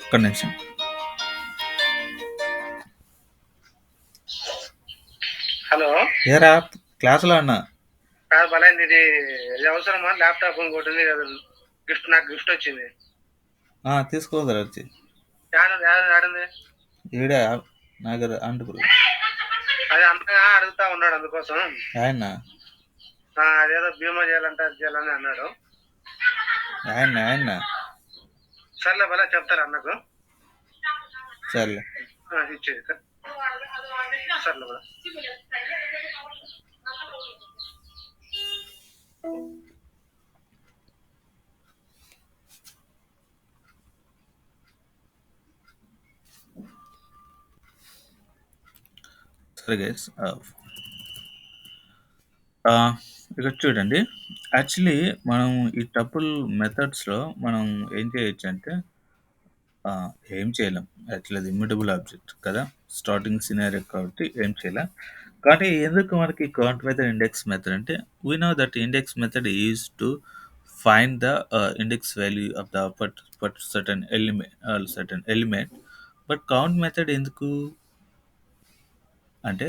ఒక్క నిమిషం. హలో. ఏరా క్లాస్‌లో అన్నా. కాదు బలైంది, ఇది అవసరమా? ల్యాప్టాప్ ఇంకోటి ఉంది కదా, నాకు గిఫ్ట్ వచ్చింది. తీసుకోదరా వచ్చి. ఆడింది ఈడే నాకు అంటుకురు. అది అంతగా అడుగుతా ఉన్నాడు అందుకోసం. ఆయన అదేదో బీమా చేయాలంటే అది చేయాలని అన్నాడు. ఆయన సర్లే బలా చెప్తారా అన్నకు. సర్లే. ఇచ్చేది సర్లే బలా. సరే గైస్. ఇక్కడ చూడండి. యాక్చువల్లీ మనం ఈ టపుల్ మెథడ్స్‌లో మనం ఏం చేయొచ్చంటే ఏం చేయలేం. యాక్చువల్లీ అది ఇమ్యూటబుల్ ఆబ్జెక్ట్ కదా! స్టార్టింగ్ సినారియో కాబట్టి ఏం చేయలేం. కానీ ఎందుకు మనకి కౌంట్ మెథడ్, ఇండెక్స్ మెథడ్ అంటే we know that index method is to find the index value of the certain element. But count method ఎందుకు అంటే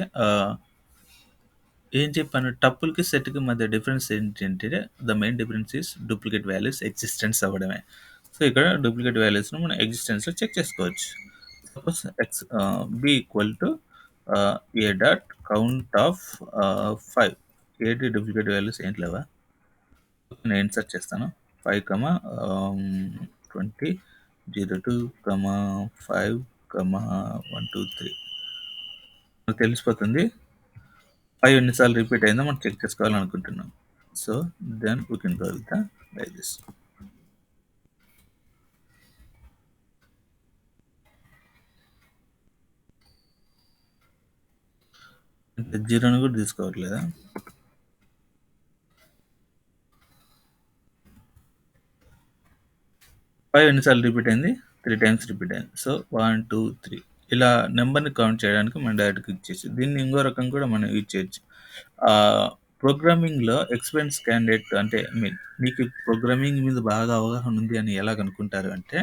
ఏం చెప్పాను టప్పుల్కి సెట్కి మధ్య డిఫరెన్స్ ఏంటంటే the main difference is duplicate values existence అవ్వడమే. సో ఇక్కడ డూప్లికేట్ వాల్యూస్ను మనం ఎగ్జిస్టెన్స్లో చెక్ చేసుకోవచ్చు. Suppose x b equal to a dot count of 5 ఏంటి డూప్లికేట్ వాల్యూస్ ఏంటి లేవా నేను ఇన్సర్ట్ చేస్తాను 5 కమా 20 02 కమా 5 కమా 1 2 3 మనకు తెలిసిపోతుంది 5 ఎన్నిసార్లు రిపీట్ అయిందో మనం చెక్ చేసుకోవాలనుకుంటున్నాం. So then we can go with like this. అంటే జీరోని కూడా తీసుకోవట్లేదా 5 ఎన్నిసార్లు రిపీట్ అయింది 3 టైమ్స్ రిపీట్ అయింది. సో 1 2 3 ఇలా నెంబర్ని కౌంట్ చేయడానికి మనం డైరెక్ట్గా ఇచ్చేసి దీన్ని ఇంకో రకం కూడా మనం యూజ్ చేయొచ్చు. ప్రోగ్రామింగ్లో ఎక్స్పీరియన్స్ క్యాండిడేట్ అంటే నీకు ప్రోగ్రామింగ్ మీద బాగా అవగాహన ఉంది అని ఎలా కనుక్కుంటారు అంటే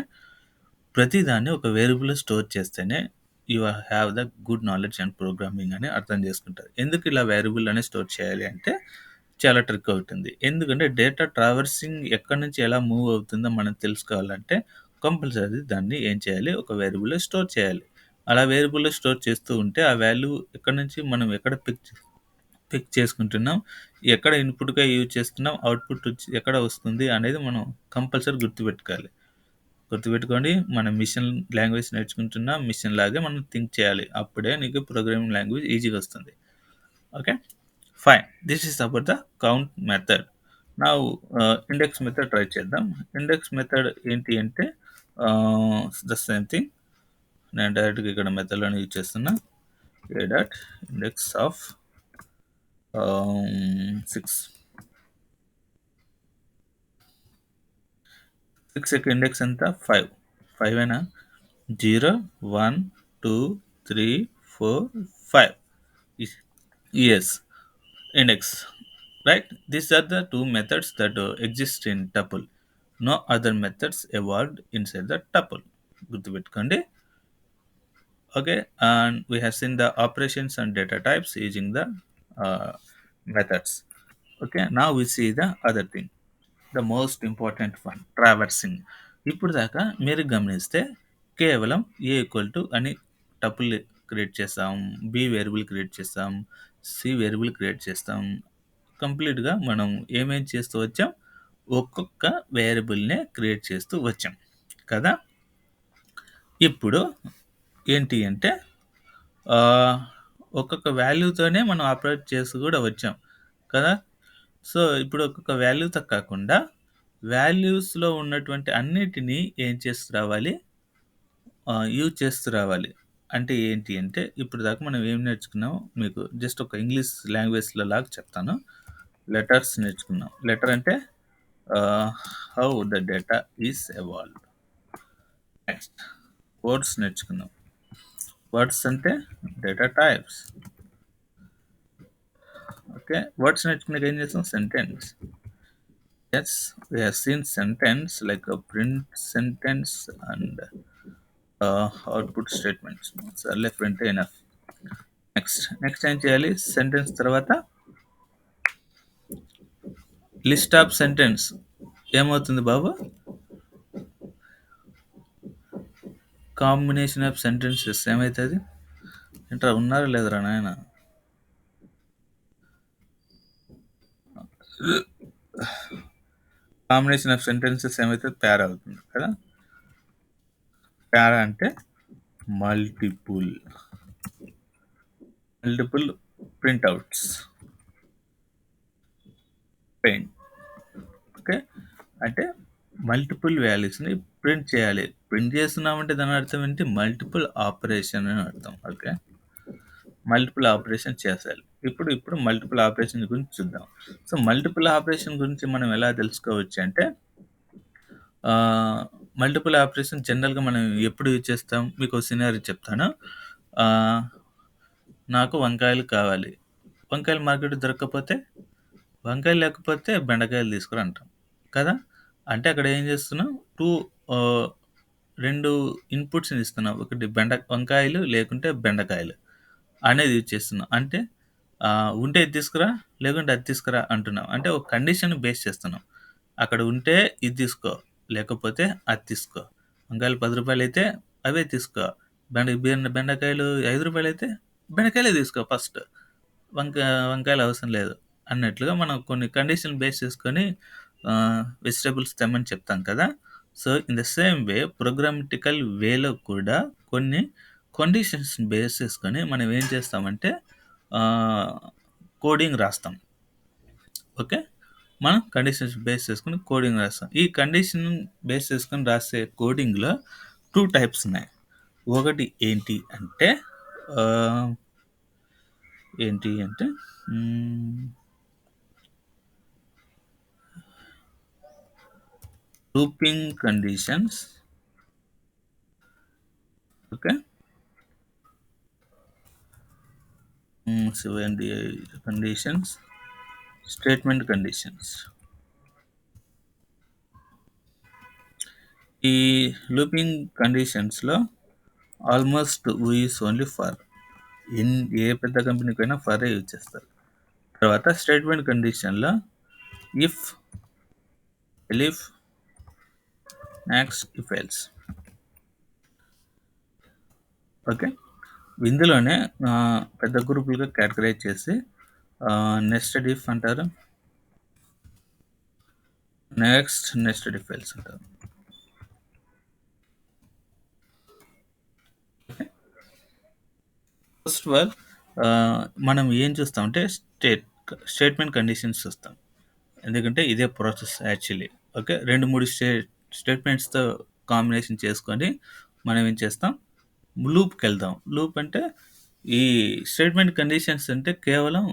ప్రతిదాన్ని ఒక వేరియబుల్లో స్టోర్ చేస్తేనే you have the good knowledge and programming అని అర్థం చేసుకుంటారు. ఎందుకు ఇలా వేరియబుల్ అనే స్టోర్ చేయాలి అంటే చాలా ట్రిక్ అవుతుంది. ఎందుకంటే డేటా ట్రావర్సింగ్ ఎక్కడి నుంచి ఎలా మూవ్ అవుతుందో మనం తెలుసుకోవాలంటే కంపల్సరీ దాన్ని ఏం చేయాలి ఒక వేరియబుల్లో స్టోర్ చేయాలి. అలా వేరియబుల్లో స్టోర్ చేస్తూ ఉంటే ఆ వాల్యూ ఎక్కడి నుంచి మనం ఎక్కడ పిక్ చేసుకుంటున్నాం, ఎక్కడ ఇన్పుట్‌గా యూజ్ చేస్తున్నాం, అవుట్‌పుట్ ఎక్కడ వస్తుంది అనేది మనం కంపల్సరీ గుర్తుపెట్టుకోవాలి. గుర్తుపెట్టుకోండి మనం మిషన్ లాంగ్వేజ్ నేర్చుకుంటున్నా మిషన్ లాగే మనం థింక్ చేయాలి. అప్పుడే నీకు ప్రోగ్రామింగ్ లాంగ్వేజ్ ఈజీగా వస్తుంది. Okay fine this is about the count method. నా ఇండెక్స్ మెథడ్ ట్రై చేద్దాం. ఇండెక్స్ మెథడ్ ఏంటి అంటే ద సేమ్ థింగ్. నేను డైరెక్ట్గా ఇక్కడ మెథడ్లోనే యూజ్ చేస్తున్నా ఏ డాట్ ఇండెక్స్ ఆఫ్ 6 యొక్క ఇండెక్స్ ఎంత 5 5 అయినా 0 1 2 3 4 5 yes index right. These are the two methods that exist in tuple. No other methods evolved inside the tuple. గుర్తుపెట్టుకోండి. Okay, and we have seen the operations and data types using the uh, methods. Okay, now we see the other thing, the most important one traversing. ఇప్పుడు దాకా మీరు గమనిస్తే కేవలం ఏ ఈక్వల్ టు అని టపుల్ క్రియేట్ చేస్తాం, బి వేరియబుల్ క్రియేట్ చేస్తాం, సి వేరియబుల్ క్రియేట్ చేస్తాం. కంప్లీట్గా మనం ఏమేం చేస్తూ వచ్చాం ఒక్కొక్క వేరియబుల్నే క్రియేట్ చేస్తూ వచ్చాం కదా. ఇప్పుడు ఏంటి అంటే ఒక్కొక్క వాల్యూతోనే మనం ఆపరేట్ చేస్తూ కూడా వచ్చాం కదా. సో ఇప్పుడు ఒక్కొక్క వాల్యూతో కాకుండా వాల్యూస్లో ఉన్నటువంటి అన్నిటినీ ఏం చేస్తూ రావాలి యూజ్ చేస్తూ రావాలి. అంటే ఏంటి అంటే ఇప్పుడు దాకా మనం ఏం నేర్చుకున్నాం మీకు జస్ట్ ఒక ఇంగ్లీష్ లాంగ్వేజ్లో లాగా చెప్తాను. లెటర్స్ నేర్చుకున్నాం. లెటర్ అంటే how the data is evolved. Next words నేర్చుకున్నాం. వర్డ్స్ అంటే డేటా టైప్స్. ఓకే వర్డ్స్ నేర్చుకున్నాక ఏం చేస్తాం sentence. Yes, we have seen sentence like a print sentence and output statements. So let's print enough. Next ఏం చేయాలి సెంటెన్స్ తర్వాత లిస్ట్ ఆఫ్ సెంటెన్స్ ఏమవుతుంది బాబు కాంబినేషన్ ఆఫ్ సెంటెన్సెస్ ఏమవుతుంది ఏంట్రా ఉన్నారా లేదరా నాయన కాంబినేషన్ ఆఫ్ సెంటెన్సెస్ ఏమవుతుంది ప్యారా అవుతుంది కదా. ప్యారా అంటే మల్టిపుల్ ప్రింట్అవుట్స్ పెయింట్. ఓకే అంటే మల్టిపుల్ వాల్యూస్ని ప్రింట్ చేయాలి. ప్రింట్ చేస్తున్నామంటే దాని అర్థం ఏంటి మల్టిపుల్ ఆపరేషన్ అని అర్థం. ఓకే మల్టిపుల్ ఆపరేషన్ చేయాలి. ఇప్పుడు మల్టిపుల్ ఆపరేషన్ గురించి చూద్దాం. సో మల్టిపుల్ ఆపరేషన్ గురించి మనం ఎలా తెలుసుకోవచ్చు అంటే మల్టిపుల్ ఆపరేషన్ జనరల్గా మనం ఎప్పుడు యూజ్ చేస్తాం మీకు సినారీ చెప్తాను. నాకు వంకాయలు కావాలి. వంకాయలు మార్కెట్ దొరకకపోతే వంకాయలు లేకపోతే బెండకాయలు తీసుకురా అంటాం కదా. అంటే అక్కడ ఏం చేస్తున్నాం టూ 2 ఇన్‌పుట్స్‌ని ఇస్తున్నాం. ఒకటి వంకాయలు లేకుంటే బెండకాయలు అనేది యూజ్ చేస్తున్నాం. అంటే ఉంటే ఇది తీసుకురా, లేకుంటే అది తీసుకురా అంటున్నాం. అంటే ఒక కండిషన్‌ని బేస్ చేస్తున్నాం. అక్కడ ఉంటే ఇది తీసుకో, లేకపోతే అది తీసుకో. వంకాయలు రూ. 10 అయితే అవే తీసుకో. బెండకాయలు రూ. 5 అయితే బెండకాయలే తీసుకో ఫస్ట్. వంకాయలు అవసరం లేదు అన్నట్లుగా మనం కొన్ని కండిషన్ బేస్ చేసుకొని వెజిటబుల్స్ తెమ్మని చెప్తాం కదా! So, in the same way programmatical వేలో కూడా కొన్ని కండిషన్స్‌ని బేస్ చేసుకొని మనం ఏం చేస్తామంటే ఆహ్, కోడింగ్ రాస్తాం. ఓకే. మనం కండిషన్స్ బేస్ చేసుకొని కోడింగ్ రాస్తాం. ఈ కండిషన్ బేస్ చేసుకొని రాసే కోడింగ్‌లో 2 టైప్స్ ఉన్నాయి. ఒకటి ఆహ్, ఏంటి అంటే హ్మ్, లూపింగ్ కండిషన్స్. ఓకే. చూడండి కండిషన్స్, స్టేట్మెంట్ కండిషన్స్. ఈ లూపింగ్ కండిషన్స్‌లో almost we use only for. In ఏ పెద్ద కంపెనీకైనా ఫరే యూజ్ చేస్తారు. తర్వాత స్టేట్మెంట్ కండిషన్‌లో if, elif, next, if else. Okay. ఇందులోనే పెద్ద గ్రూపులుగా కేటగరైజ్ చేసి నెస్టెడ్ ఇఫ్ అంటారు. నెక్స్ట్ నెస్టెడ్ ఇఫ్ ఎల్స్ అంటారు. ఫస్ట్ ఆఫ్ ఆల్ మనం ఏం చూస్తామంటే స్టేట్మెంట్ కండిషన్స్ చూస్తాం. ఎందుకంటే ఇదే ప్రాసెస్ యాక్చువల్లీ. ఓకే. 2, 3 స్టేట్మెంట్స్‌తో కాంబినేషన్ చేసుకొని మనం ఏం చేస్తాం, లూప్‌కెళ్దాం. లూప్ అంటే ఈ స్టేట్మెంట్ కండిషన్స్ అంటే కేవలం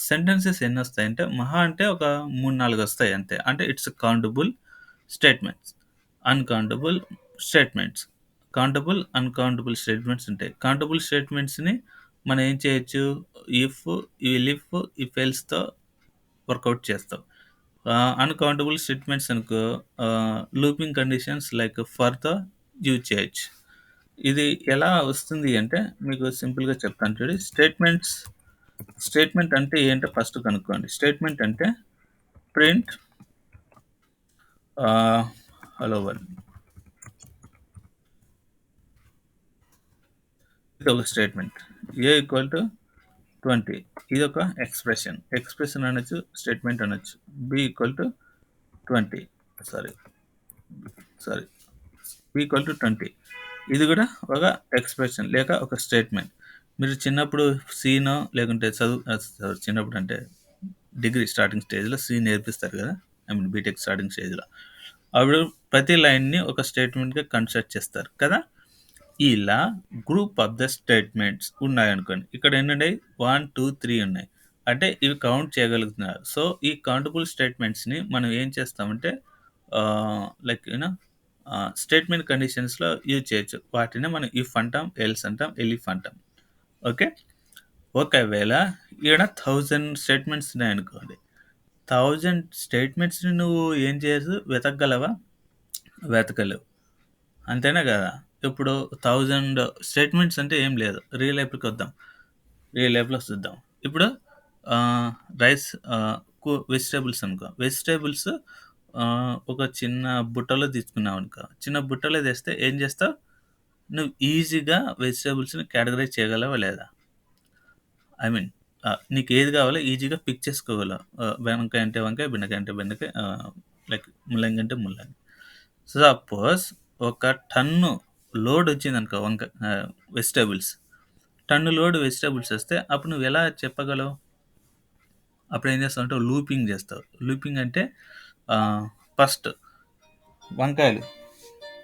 సెంటెన్సెస్ ఎన్నొస్తాయంటే మహా అంటే ఒక 3, 4 వస్తాయి అంతే. అంటే it's countable statements, uncountable statements. Countable, uncountable statements ఉంటాయి. కౌంటబుల్ స్టేట్మెంట్స్‌ని మనం ఏం చేయొచ్చు, ఇఫ్, ఎలిఫ్, ఇఫ్ ఎల్స్‌తో వర్కౌట్ చేస్తాం. అన్‌కౌంటబుల్ స్టేట్మెంట్స్ అనుకో లూపింగ్ కండిషన్స్ లైక్ ఫర్‌తో యూజ్ చేయొచ్చు. ఇది ఎలా వస్తుంది అంటే మీకు సింపుల్‌గా చెప్తాను చూడు. స్టేట్మెంట్ అంటే ఏంటో ఫస్ట్ కనుక్కోండి. స్టేట్మెంట్ అంటే ప్రింట్ హలో వరల్డ్. ఇది ఒక స్టేట్మెంట్. A equal to 20. ఇదొక ఎక్స్‌ప్రెషన్. ఎక్స్‌ప్రెషన్ అనొచ్చు, స్టేట్మెంట్ అనొచ్చు. B equal to 20. Sorry, sorry. B equal to 20. ఇది కూడా ఒక ఎక్స్‌ప్రెషన్ లేక ఒక స్టేట్మెంట్. మీరు చిన్నప్పుడు సీనో లేకుంటే సారీ చిన్నప్పుడు అంటే డిగ్రీ స్టార్టింగ్ స్టేజ్‌లో సి నేర్పిస్తారు కదా! ఐ మీన్ బీటెక్ స్టార్టింగ్ స్టేజ్‌లో. అప్పుడు ప్రతి లైన్‌ని ఒక స్టేట్మెంట్‌గా కన్స్ట్రక్ట్ చేస్తారు కదా! ఇలా గ్రూప్ ఆఫ్ ద స్టేట్మెంట్స్ ఉన్నాయనుకోండి. ఇక్కడ ఎన్నున్నాయి? 1, 2, 3 ఉన్నాయి. అంటే ఇవి కౌంట్ చేయగలుగుతున్నారు. సో, ఈ కౌంటబుల్ స్టేట్మెంట్స్‌ని మనం ఏం చేస్తామంటే లైక్ స్టేట్మెంట్ కండిషన్స్‌లో యూజ్ చేయొచ్చు. వాటిని మనం ఇఫ్ అంటాం, ఎల్స్ అంటాం, ఎలిఫ్ అంటాం. ఓకే. ఒకవేళ ఈడ 1000 స్టేట్మెంట్స్ ఉన్నాయనుకోండి. 1000 స్టేట్మెంట్స్‌ని నువ్వు ఏం చేయొచ్చు, వెతకగలవా? వెతకలేవు. అంతేనా కదా! ఇప్పుడు 1000 స్టేట్మెంట్స్ అంటే ఏం లేదు. రియల్ లైఫ్‌లోకి వద్దాం. రియల్ లైఫ్‌లో చూద్దాం. ఇప్పుడు ఆహ్, రైస్ వెజిటబుల్స్ అనుకో. వెజిటబుల్స్ ఒక చిన్న బుట్టలో తీసుకున్నావనుకో. చిన్న బుట్టలో తెస్తే ఏం చేస్తావు? నువ్వు ఈజీగా వెజిటబుల్స్‌ని కేటగరైజ్ చేయగలవా లేదా? ఐ మీన్ నీకేది కావాలో ఈజీగా పిక్ చేసుకోగలవు. వంకాయ అంటే వంకాయ, బెండకాయ అంటే బెండకాయ, లైక్ ముల్లంగి అంటే ముల్లంగి. సపోజ్ ఒక టన్ను లోడ్ వచ్చిందనుకో వెజిటబుల్స్. టన్ను లోడ్ వెజిటబుల్స్ వస్తే అప్పుడు నువ్వెలా చెప్పగలవు? అప్పుడేం చేస్తావంటే లూపింగ్ చేస్తావు. లూపింగ్ అంటే ఫస్ట్ వంకాయలు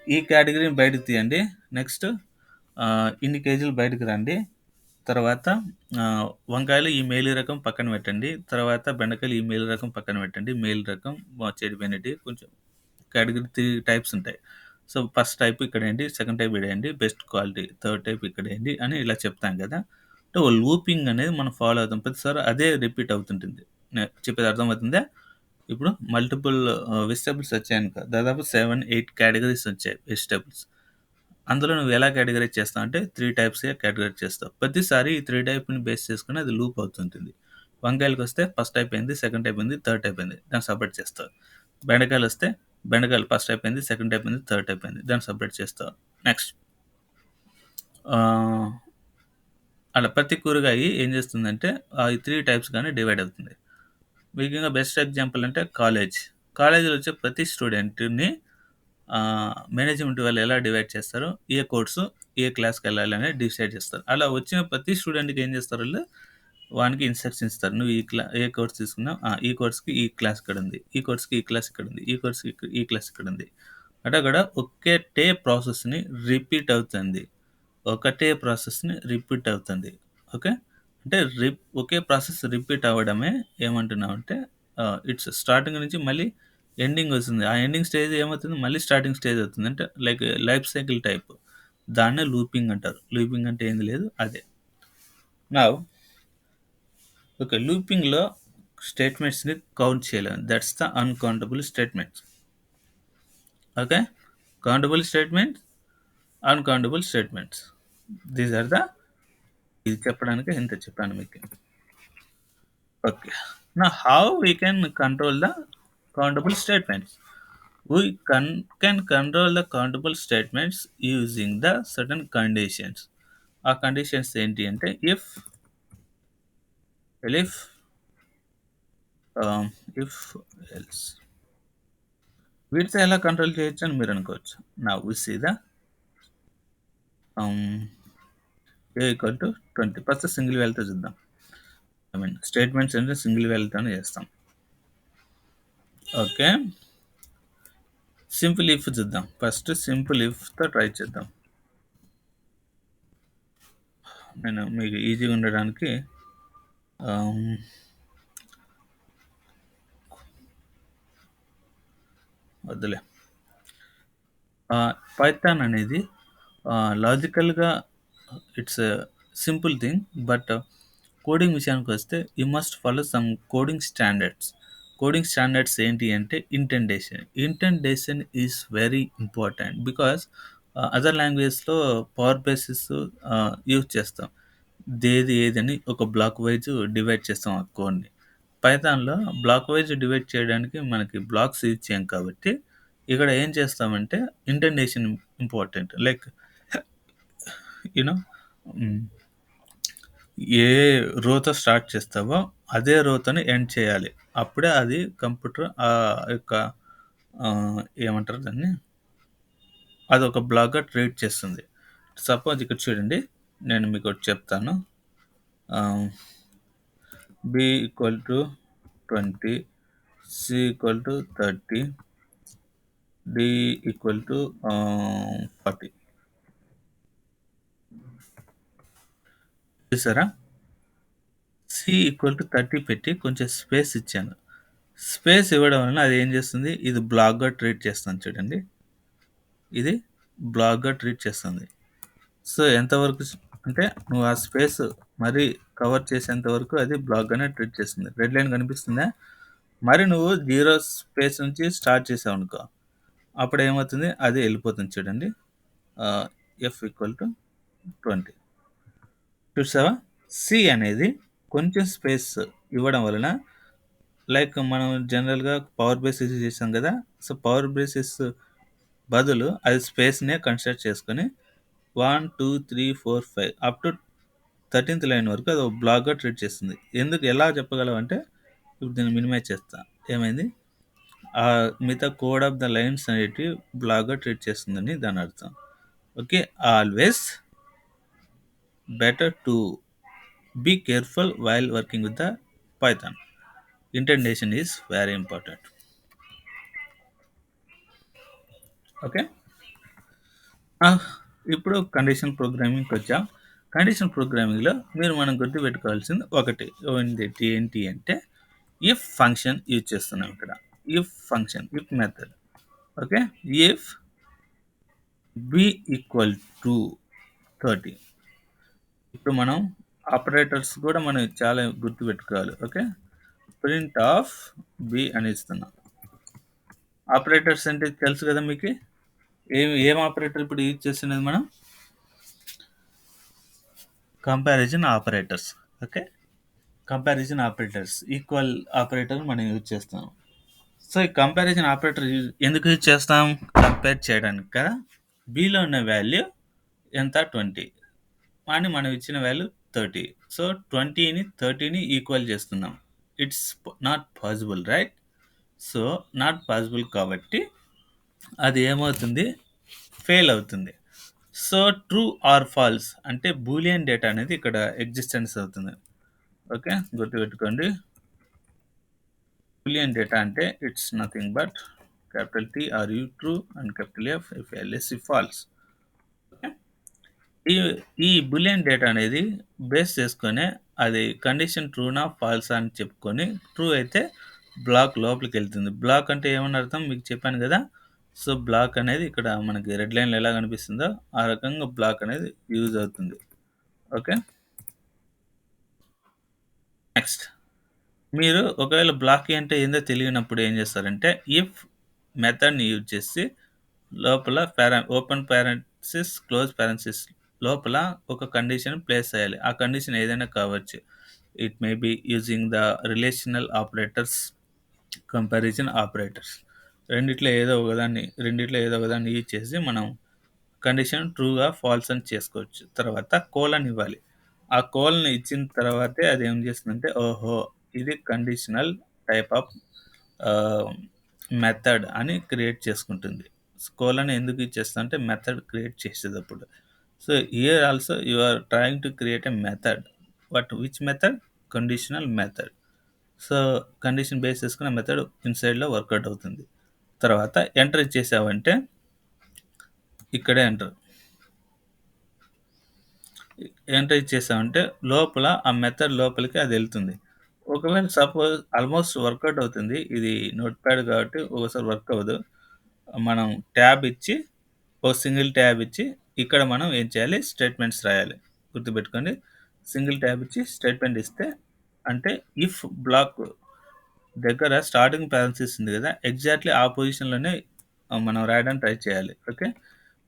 ఈ కేటగిరీని బయటకు తీయండి. నెక్స్ట్ ఇన్ని కేజీలు బయటకు రండి. తర్వాత వంకాయలు ఈ మేలు రకం పక్కన పెట్టండి. తర్వాత బెండకాయలు ఈ మేలు రకం పక్కన పెట్టండి. మేలు రకం చెడిపోయినటివి కొంచెం కేటగిరీ 3 టైప్స్ ఉంటాయి. సో, ఫస్ట్ టైప్ ఇక్కడేయండి. సెకండ్ టైప్ ఈడేయండి. Best quality. థర్డ్ టైప్ ఇక్కడేయండి అని ఇలా చెప్తాం కదా! అంటే ఓ లూపింగ్ అనేది మనం ఫాలో అవుతాం. ప్రతిసారి అదే రిపీట్ అవుతుంటుంది. చెప్పేది అర్థమవుతుందా? ఇప్పుడు మల్టిపుల్ వెజిటబుల్స్ వచ్చాయనుకో, దాదాపు 7, 8 కేటగరీస్ వచ్చాయి వెజిటబుల్స్. అందులో నువ్వు ఎలా కేటగరైజ్ చేస్తావు అంటే 3 టైప్స్‌గా కేటగరైజ్ చేస్తావు. ప్రతిసారి ఈ 3 టైప్‌ని బేస్ చేసుకొని అది లూప్ అవుతుంటుంది. వంకాయలకొస్తే ఫస్ట్ టైప్ ఏంది, సెకండ్ టైప్ ఏంది, థర్డ్ టైప్ ఏంది దాన్ని సెపరేట్ చేస్తావు. బెండకాయలొస్తే బెండకాయలు ఫస్ట్ టైప్ ఏంది, సెకండ్ టైప్ ఏంది, థర్డ్ టైప్ ఏంది దాన్ని సెపరేట్ చేస్తావు. నెక్స్ట్ ఆహ్, అలా ప్రతి కూరగాయ ఏం చేస్తుందంటే ఈ 3 టైప్స్‌గానే డివైడ్ అవుతుంది. ముఖ్యంగా బెస్ట్ ఎగ్జాంపుల్ అంటే కాలేజ్. కాలేజీలో వచ్చే ప్రతి స్టూడెంట్‌ని మేనేజ్‌మెంట్ వాళ్ళు ఎలా డివైడ్ చేస్తారో, ఏ కోర్సు, ఏ క్లాస్‌కెళ్ళాలి అనేది డిసైడ్ చేస్తారు. అలా వచ్చిన ప్రతి స్టూడెంట్‌కి ఏం చేస్తారు ఆళ్ళు, వానికి ఇన్‌స్ట్రక్షన్స్ ఇస్తారు. నువ్వు ఏ కోర్స్ తీసుకున్నావు? ఈ కోర్స్‌కి ఈ క్లాస్ ఇక్కడుంది. ఈ కోర్స్‌కి ఈ క్లాస్ ఇక్కడుంది. ఈ కోర్స్‌కి ఈ క్లాస్ ఇక్కడుంది. అంటే అక్కడ ఒకటే ప్రాసెస్‌ని రిపీట్ అవుతుంది. ఒకటే ప్రాసెస్‌ని రిపీట్ అవుతుంది. ఓకే. అంటే ఒకే ప్రాసెస్ రిపీట్ అవ్వడమే ఏమంటున్నామంటే ఇట్స్ స్టార్టింగ్ నుంచి మళ్ళీ ఎండింగ్ వస్తుంది. ఆ ఎండింగ్ స్టేజ్ ఏమవుతుంది? మళ్ళీ స్టార్టింగ్ స్టేజ్ అవుతుంది. అంటే లైక్ లైఫ్ సైకిల్ టైప్. దాన్నే లూపింగ్ అంటారు. లూపింగ్ అంటే ఏంది లేదు అదే. Now okay. లూపింగ్‌లో స్టేట్మెంట్స్‌ని కౌంట్ చేయలేము. That's the uncountable statements. Okay. Countable statements, uncountable statements. These are the ఇది చెప్పడానికి ఇంత చెప్పాను మీకు. Okay. Now, how we can control the countable statements? We can control the countable statements using the certain conditions. ఆ కండిషన్స్ ఏంటి అంటే if um, if else వీటితో ఎలా కంట్రోల్ చేయొచ్చు అని మీరు అనుకోవచ్చు. Now we see the A equal to 20 first single వాల్యూతో చూద్దాం. ఐ మీన్ స్టేట్మెంట్స్ అంటే సింగిల్ వాల్యూతోనే చేస్తాం. ఓకే. సింపుల్ ఇఫ్ చూద్దాం. ఫస్ట్ సింపుల్ ఇఫ్తో ట్రై చేద్దాం. నేను మీకు ఈజీగా ఉండడానికి ఆమ్, వద్దులే. పైథాన్ అనేది లాజికల్గా it's simple thing. But coding విషయానికి వస్తే you must follow some coding standards. Coding standards ఏంటి అంటే indentation. Indentation is very important because other లాంగ్వేజ్లో పవర్ బేసిస్ యూజ్ చేస్తాం. ఏదని ఒక బ్లాక్ వైజ్ డివైడ్ చేస్తాం ఆ కోడ్ని. పైథాన్‌లో బ్లాక్ వైజ్ డివైడ్ చేయడానికి మనకి బ్లాక్స్ యూజ్ చేయం కాబట్టి, ఇక్కడ ఏం చేస్తామంటే ఇంటెండేషన్ ఇంపార్టెంట్. లైక్ యూ నో హ్మ్. ఏ రోతో స్టార్ట్ చేస్తావో అదే రోతోని ఎండ్ చేయాలి. అప్పుడే అది కంప్యూటర్ యొక్క ఏమంటారు దాన్ని? అదొక బ్లాక్‌గా ట్రీట్ చేస్తుంది. సపోజ్ ఇక్కడ చూడండి. నేను మీకోటి చెప్తాను. Ah, b equal to 20, c equal to 30, d equal to 40. చూసారా? సి ఈక్వల్ టు 30 పెట్టి కొంచెం స్పేస్ ఇచ్చాను. స్పేస్ ఇవ్వడం వలన అది ఏం చేస్తుంది? ఇది బ్లాక్‌గా ట్రీట్ చేస్తుంది చూడండి. ఇది బ్లాక్‌గా ట్రీట్ చేస్తుంది. సో, ఎంతవరకు అంటే నువ్వు ఆ స్పేస్ మరీ కవర్ చేసేంత వరకు అది బ్లాక్‌గానే ట్రీట్ చేస్తుంది. రెడ్ లైన్ కనిపిస్తుందా? మరి నువ్వు 0 స్పేస్ నుంచి స్టార్ట్ చేసావనుకో, అప్పుడేమవుతుంది? అది ఎళ్ళిపోతుంది చూడండి. ఆహ్, ఎఫ్ ఈక్వల్ టు 20. చూసావా? సి అనేది కొంచెం స్పేస్ ఇవ్వడం వలన లైక్ మనం జనరల్‌గా పవర్ బేస్ యూజ్ చేసాం గదా! సో, పవర్ బేసిస్ బదులు అది స్పేస్‌నే కన్సిడర్ చేసుకొని 1, 2, 3, 4, 5 అప్ టు 13థ్ లైన్ వరకు అది ఒక బ్లాక్‌గా ట్రీట్ చేస్తుంది. ఎలా చెప్పగలవంటే ఇప్పుడు దీన్ని మినిమైజ్ చేస్తా. ఏమైంది? మిగతా కోడ్ ఆఫ్ ద లైన్స్ అనేటివి బ్లాక్‌గా ట్రీట్ చేస్తుందని దాని అర్థం. Okay. Always better to be careful while working with the Python. Indentation is very important. Okay. ఇప్పుడు కండిషనల్ ప్రోగ్రామింగ్‌కి వచ్చాం. కండిషనల్ ప్రోగ్రామింగ్‌లో మనం గుర్తుపెట్టుకోవాల్సింది ఒకటి ఏంటి అంటే ఇఫ్ ఫంక్షన్ యూజ్ చేస్తున్నాం ఇక్కడ. If function, if method. Okay. If b equal to 30. ఇప్పుడు మనం ఆపరేటర్స్ కూడా మనం చాలా గుర్తుపెట్టుకోవాలి. ఓకే. ప్రింట్ ఆఫ్ బి అని ఇస్తున్నా. ఆపరేటర్స్ అంటే తెలుసు కదా మీకు. ఏం ఆపరేటర్ ఇప్పుడు యూజ్ చేస్తున్నది మనం? Comparison operators. Okay, comparison operators, equal operator మనం యూజ్ చేస్తాం. సో ఈ కంపారిజన్ ఆపరేటర్ ఎందుకు యూజ్ చేస్తాం? కంపేర్ చేయడానికి కదా. బిలో ఉన్న వాల్యూ ఎంత? 20 అని మనం ఇచ్చిన వాల్యూ 30. సో 20ని 30ని ఈక్వల్ చేస్తున్నాం. It's not possible, right? So not possible కాబట్టి అది ఏమవుతుంది? ఫెయిల్ అవుతుంది. సో ట్రూ ఆర్ ఫాల్స్ అంటే బూలియన్ డేటా అనేది ఇక్కడ ఎగ్జిస్టెన్స్ అవుతుంది. ఓకే, గుర్తుపెట్టుకోండి. బూలియన్ డేటా అంటే it's nothing but capital T R U true and capital F if LSC false. Okay, ఈ ఈ బూలియన్ డేటా అనేది బేస్ చేసుకొని అది కండిషన్ ట్రూనా ఫాల్సా అని చెప్పుకొని, ట్రూ అయితే బ్లాక్ లోపలికి వెళ్తుంది. బ్లాక్ అంటే ఏమని అర్థం మీకు చెప్పాను కదా. సో బ్లాక్ అనేది ఇక్కడ మనకి రెడ్ లైన్లో ఎలా కనిపిస్తుందో ఆ రకంగా బ్లాక్ అనేది యూజ్ అవుతుంది. ఓకే, నెక్స్ట్ మీరు ఒకవేళ బ్లాక్ అంటే ఏందో తెలియనప్పుడు ఏం చేస్తారంటే ఇఫ్ మెథడ్ని యూజ్ చేసి లోపల ఓపెన్ పారెంథసిస్ క్లోజ్ పారెంథసిస్ లోపల ఒక కండిషన్ ప్లేస్ చేయాలి. ఆ కండిషన్ ఏదైనా కావచ్చు. It may be using the relational operators, comparison operators, రెండిట్లో ఏదో ఒకదాన్ని యూజ్ చేసి మనం కండిషన్ ట్రూగా ఫాల్స్ అని చేసుకోవచ్చు. తర్వాత కోలన్ ఇవ్వాలి. ఆ కోలన్ ఇచ్చిన తర్వాతే అది ఏం చేస్తుందంటే ఓహో ఇది కండిషనల్ టైప్ ఆఫ్ మెథడ్ అని క్రియేట్ చేసుకుంటుంది. కోలన్ ఎందుకు ఇచ్చేస్తా అంటే మెథడ్ క్రియేట్ చేసేటప్పుడు. So here also you are trying to create a method. But which method? Conditional method. So condition base చేసుకున్న మెథడ్ ఇన్సైడ్లో వర్కౌట్ అవుతుంది. తర్వాత ఎంటర్ ఇచ్చేసావంటే ఇక్కడే ఎంటర్ ఇచ్చేసామంటే లోపల ఆ మెథడ్ లోపలికి అది వెళ్తుంది. ఒకవేళ సపోజ్ ఆల్మోస్ట్ వర్కౌట్ అవుతుంది. ఇది నోట్ ప్యాడ్ కాబట్టి ఒకసారి వర్క్ అవ్వదు. మనం ట్యాబ్ ఇచ్చి ఒక సింగిల్ ట్యాబ్ ఇచ్చి ఇక్కడ మనం ఏం చేయాలి? స్టేట్మెంట్స్ రాయాలి. గుర్తుపెట్టుకోండి, సింగిల్ ట్యాబ్ ఇచ్చి స్టేట్మెంట్ ఇస్తే అంటే ఇఫ్ బ్లాక్ దగ్గర స్టార్టింగ్ పారెంథసిస్ ఉంది కదా, ఎగ్జాక్ట్లీ ఆ పొజిషన్లోనే మనం రాయడానికి ట్రై చేయాలి. ఓకే,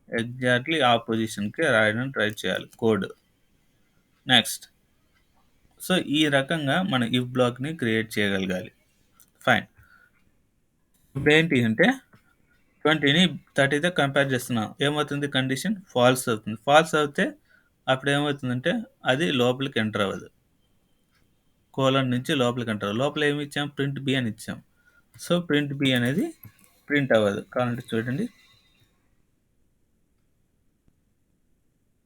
ఎగ్జాక్ట్లీ ఆ పొజిషన్కి రాయడానికి ట్రై చేయాలి కోడ్. నెక్స్ట్, సో ఈ రకంగా మనం ఇఫ్ బ్లాక్ని క్రియేట్ చేయగలగాలి. ఫైన్. ఇప్పుడు ఏంటి అంటే 20ని 30తో కంపేర్ చేస్తున్నాం. ఏమవుతుంది? కండిషన్ ఫాల్స్ అవుతుంది. ఫాల్స్ అవుతే అప్పుడు ఏమవుతుందంటే అది లోపలికి ఎంటర్ అవ్వదు. కోలన్ నుంచి లోపలికి ఎంటర్ అవ్వదు. లోపల ఏమి ఇచ్చాం? ప్రింట్ బి అని ఇచ్చాం. సో ప్రింట్ బి అనేది ప్రింట్ అవ్వదు. కావాలంటే చూడండి,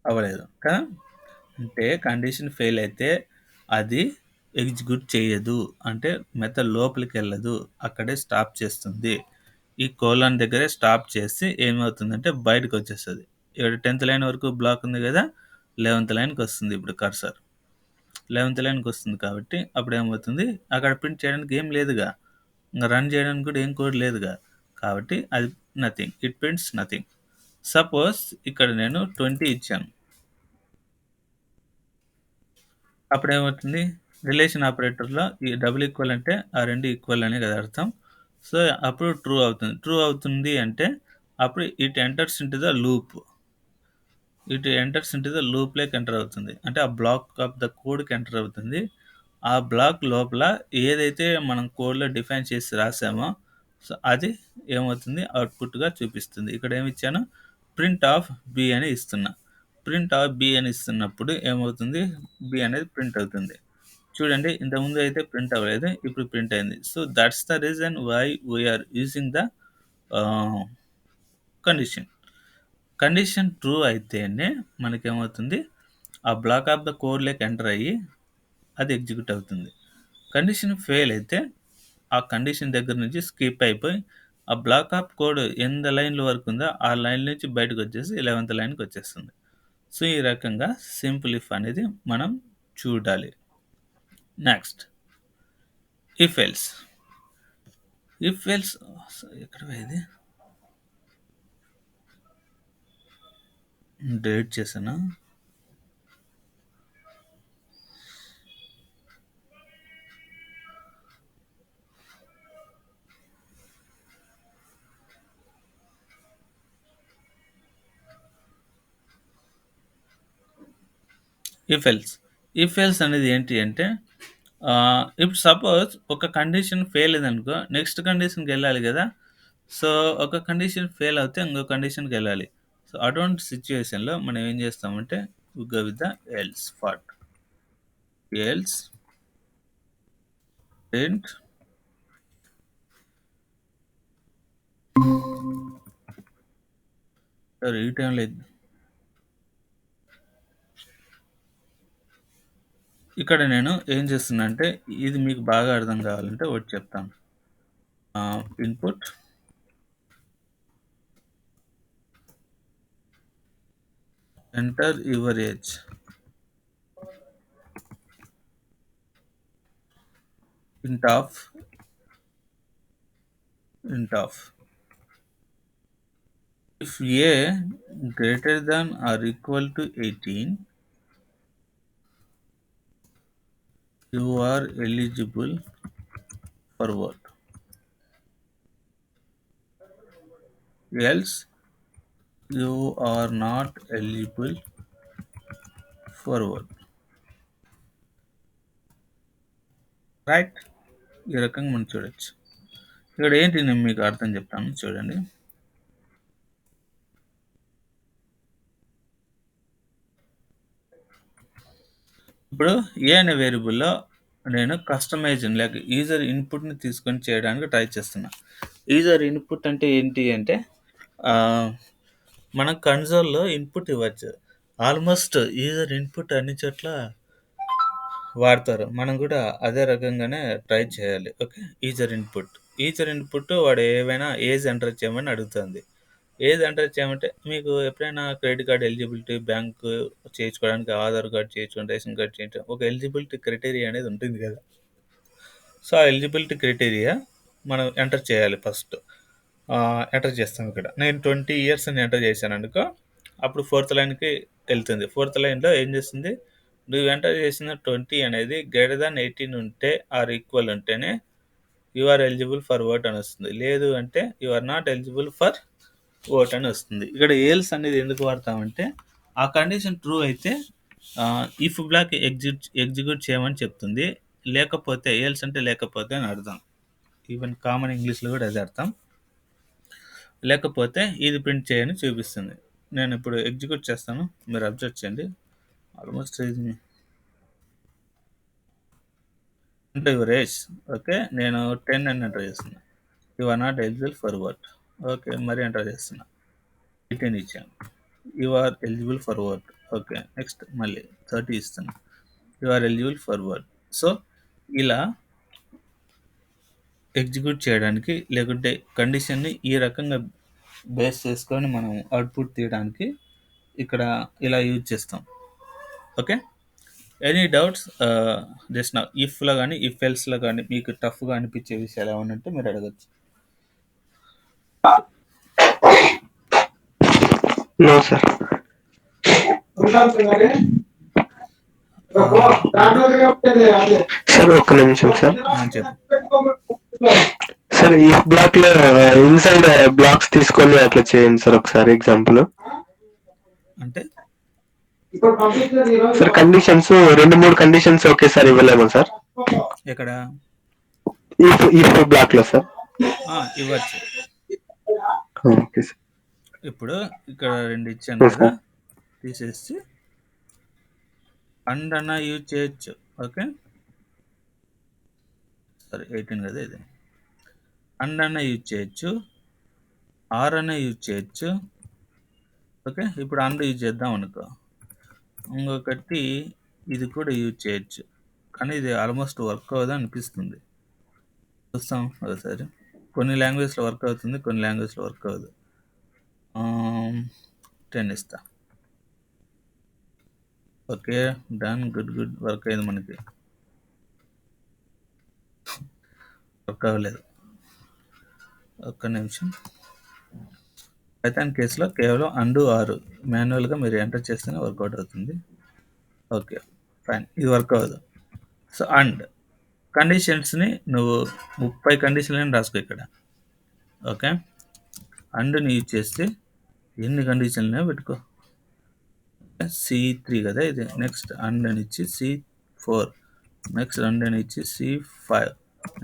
అవ్వలేదు కదా. అంటే కండిషన్ ఫెయిల్ అయితే అది ఎగ్జిక్యూట్ చేయదు. అంటే మెథడ్ లోపలికి వెళ్ళదు, అక్కడే స్టాప్ చేస్తుంది. ఈ కోలన్ దగ్గరే స్టాప్ చేసి ఏమవుతుందంటే బయటకు వచ్చేస్తుంది. ఇక్కడ 10th లైన్ వరకు బ్లాక్ ఉంది కదా, 11th లైన్కి వస్తుంది. ఇప్పుడు కర్సర్ 11th లైన్కి వస్తుంది కాబట్టి అప్పుడు ఏమవుతుంది? అక్కడ ప్రింట్ చేయడానికి ఏం లేదుగా, ఇంకా రన్ చేయడానికి కూడా ఏం కోడ్ లేదుగా, కాబట్టి అది nothing, it prints nothing. Suppose ఇక్కడ నేను 20 ఇచ్చాను, అప్పుడు ఏమవుతుంది? రిలేషన్ ఆపరేటర్లో ఈ డబుల్ ఈక్వల్ అంటే ఆ రెండు ఈక్వల్ అనే కదా అర్థం. సో అప్పుడు ట్రూ అవుతుంది. ట్రూ అవుతుంది అంటే అప్పుడు it enters into the loop. లూప్లోకి ఎంటర్ అవుతుంది. అంటే ఆ బ్లాక్ ఆఫ్ ద కోడ్కి ఎంటర్ అవుతుంది. ఆ బ్లాక్ లోపల ఏదైతే మనం కోడ్లో డిఫైన్ చేసి రాసామో సో అది ఏమవుతుంది? అవుట్పుట్గా చూపిస్తుంది. ఇక్కడ ఏమి ఇచ్చాను? ప్రింట్ ఆఫ్ బి అని ఇస్తున్నా. ప్రింట్ ఆఫ్ బి అని ఇస్తున్నప్పుడు ఏమవుతుంది? బి అనేది ప్రింట్ అవుతుంది. చూడండి, ఇంతకుముందు అయితే ప్రింట్ అవ్వలేదు, ఇప్పుడు ప్రింట్ అయింది. So that's the reason why we are using the condition. Condition true అయితేనే మనకేమవుతుంది? ఆ బ్లాక్ ఆఫ్ ద కోడ్లోకి ఎంటర్ అయ్యి అది ఎగ్జిక్యూట్ అవుతుంది. కండిషన్ ఫెయిల్ అయితే ఆ కండిషన్ దగ్గర నుంచి స్కిప్ అయిపోయి ఆ బ్లాక్ ఆఫ్ కోడ్ ఎంత లైన్ల వరకు ఉందో ఆ లైన్ నుంచి బయటకు వచ్చేసి 11th లైన్కి వచ్చేస్తుంది. సో ఈ రకంగా సింపుల్ ఇఫ్ అనేది మనం చూడాలి. Next, if else. ఎక్కడ ఇది డేట్ చేసానా? ఇఫ్ ఎల్స్ అనేది ఏంటి అంటే ఇప్పుడు సపోజ్ ఒక కండిషన్ ఫెయిల్ అయిందనుకో నెక్స్ట్ కండిషన్కి వెళ్ళాలి కదా. సో ఒక కండిషన్ ఫెయిల్ అవుతే ఇంకో కండిషన్కి వెళ్ళాలి. సో అటువంటి సిచ్యువేషన్లో మనం ఏం చేస్తామంటే go with the else part. Else print ఈ టైంలో ఇక్కడ నేను ఏం చేస్తున్నా అంటే ఇది మీకు బాగా అర్థం కావాలంటే ఒకటి చెప్తాను. Input enter your age. int of if a greater than or equal to 18, you are eligible for what? Else you are not eligible for what? Right. ఈ రకంగా మనం చూడొచ్చు. ఇక్కడ ఏంటి నేను మీకు అర్థం చెప్తాను చూడండి. ఇప్పుడు ఏ అనే వేరియబుల్లో నేను కస్టమైజేషన్ లేక యూజర్ ఇన్పుట్ని తీసుకొని చేయడానికి ట్రై చేస్తున్నా. యూజర్ ఇన్పుట్ అంటే ఏంటి అంటే మనం కన్సోల్లో ఇన్పుట్ ఇవ్వచ్చు. ఆల్మోస్ట్ యూజర్ ఇన్పుట్ అన్ని చోట్ల వాడతారు. మనం కూడా అదే రకంగానే ట్రై చేయాలి. ఓకే. యూజర్ ఇన్పుట్ వాడు ఏవైనా ఏజ్ ఎంటర్ చేయమని అడుగుతుంది. ఏజ్ ఎంటర్ చేయమంటే మీకు ఎప్పుడైనా క్రెడిట్ కార్డ్ ఎలిజిబిలిటీ, బ్యాంకు చేయించుకోవడానికి ఆధార్ కార్డ్ చేయించుకోవడం, రేషన్ కార్డ్ చేయించడం ఒక ఎలిజిబిలిటీ క్రైటీరియా అనేది ఉంటుంది కదా. సో ఆ ఎలిజిబిలిటీ క్రైటీరియా మనం ఎంటర్ చేయాలి ఫస్ట్. ఎంటర్ చేస్తాం. ఇక్కడ నేను 20 years అని ఎంటర్ చేశాను అనుకో, అప్పుడు 4th లైన్కి వెళ్తుంది. 4th లైన్లో ఏం చేస్తుంది, నువ్వు ఎంటర్ చేసిన 20 అనేది గ్రేటర్ దాన్ 18 ఉంటే ఆర్ ఈక్వల్ ఉంటేనే you are eligible for vote అని వస్తుంది. లేదు అంటే you are not eligible for vote అని వస్తుంది. ఇక్కడ ఏల్స్ అనేది ఎందుకు వాడతామంటే ఆ కండిషన్ ట్రూ అయితే ఇఫ్ బ్లాక్ ఎగ్జిక్యూట్ చేయమని చెప్తుంది. లేకపోతే ఏల్స్ అంటే లేకపోతే అని అర్థం. ఈవెన్ కామన్ ఇంగ్లీష్లో కూడా అదే అర్థం. లేకపోతే ఇది ప్రింట్ చేయని చూపిస్తుంది. నేను ఇప్పుడు ఎగ్జిక్యూట్ చేస్తాను, మీరు అబ్జర్వ్ చేయండి. ఆల్మోస్ట్ ఇది అంటే యువర్ ఏజ్. ఓకే, నేను 10 అని ఎంటర్ చేస్తున్నా. You are not eligible for vote. Okay, మరి ఎంటర్ చేస్తున్నా. 18 ఇచ్చాను. You are eligible for vote. Okay, next మళ్ళీ 30 ఇస్తాను. You are eligible for vote. So ఇలా ఎగ్జిక్యూట్ చేయడానికి లేకుంటే కండిషన్ని ఈ రకంగా బేస్ చేసుకొని మనం అవుట్పుట్ తీయడానికి ఇక్కడ ఇలా యూజ్ చేస్తాం. ఓకే, ఎనీ డౌట్స్ జస్ట్ నా ఇఫ్లో కానీ ఇఫ్ ఎల్స్లో కానీ మీకు టఫ్గా అనిపించే విషయాలు ఏమైనా ఉంటే మీరు అడగచ్చు. No sir. సార్ ఒక్క నిమిషం సార్. చెప్పు సార్ ఈ బ్లాక్ లో ఇన్సైడ్ బ్లాక్స్ తీసుకొని అట్లా చేయండి సార్ ఒకసారి ఎగ్జాంపుల్. అంటే సార్ కండిషన్స్ 2-3 కండిషన్స్ ఒకేసారి ఇవ్వలేమా సార్? ఎక్కడ ఇఫ్ బ్లాక్ లో సార్ ఇవ్వచ్చు. Okay sir. ఇప్పుడు ఇక్కడ 2 ఇచ్చాను కదా, తీసేసి అండ్ అన్న యూజ్ చేయొచ్చు. ఓకే, సరే 18 కదా ఇది. అండ్ అన్న యూజ్ చేయొచ్చు, ఆర్ అన్న యూజ్ చేయొచ్చు. ఓకే, ఇప్పుడు అండ్ యూజ్ చేద్దాం అనుకో. ఇంకొకటి ఇది కూడా యూజ్ చేయొచ్చు, కానీ ఇది ఆల్మోస్ట్ వర్క్ అవ్వదు అనిపిస్తుంది. చూస్తాం ఒకసారి. కొన్ని లాంగ్వేజ్లో వర్క్ అవుతుంది, కొన్ని లాంగ్వేజ్లో వర్క్ అవ్వదు. 10 ఇస్తా. ఓకే, డన్, గుడ్ వర్క్ అయింది. మనకి వర్క్ అవ్వలేదు. ఒక్క నిమిషం. పైథాన్ కేసులో కేవలం అండు ఆరు మాన్యువల్గా మీరు ఎంటర్ చేస్తేనే వర్కౌట్ అవుతుంది. ఓకే, ఫైన్, ఇది వర్క్ అవ్వదు. సో అండ్ కండిషన్స్ని నువ్వు 30 కండిషన్లని రాసుకో ఇక్కడ. ఓకే, అండ్ని యూజ్ చేస్తే ఎన్ని కండిషన్లనే పెట్టుకో. C3 కదా ఇది. నెక్స్ట్ అండ్ అని ఇచ్చి C4, నెక్స్ట్ అండ్ అని ఇచ్చి C5,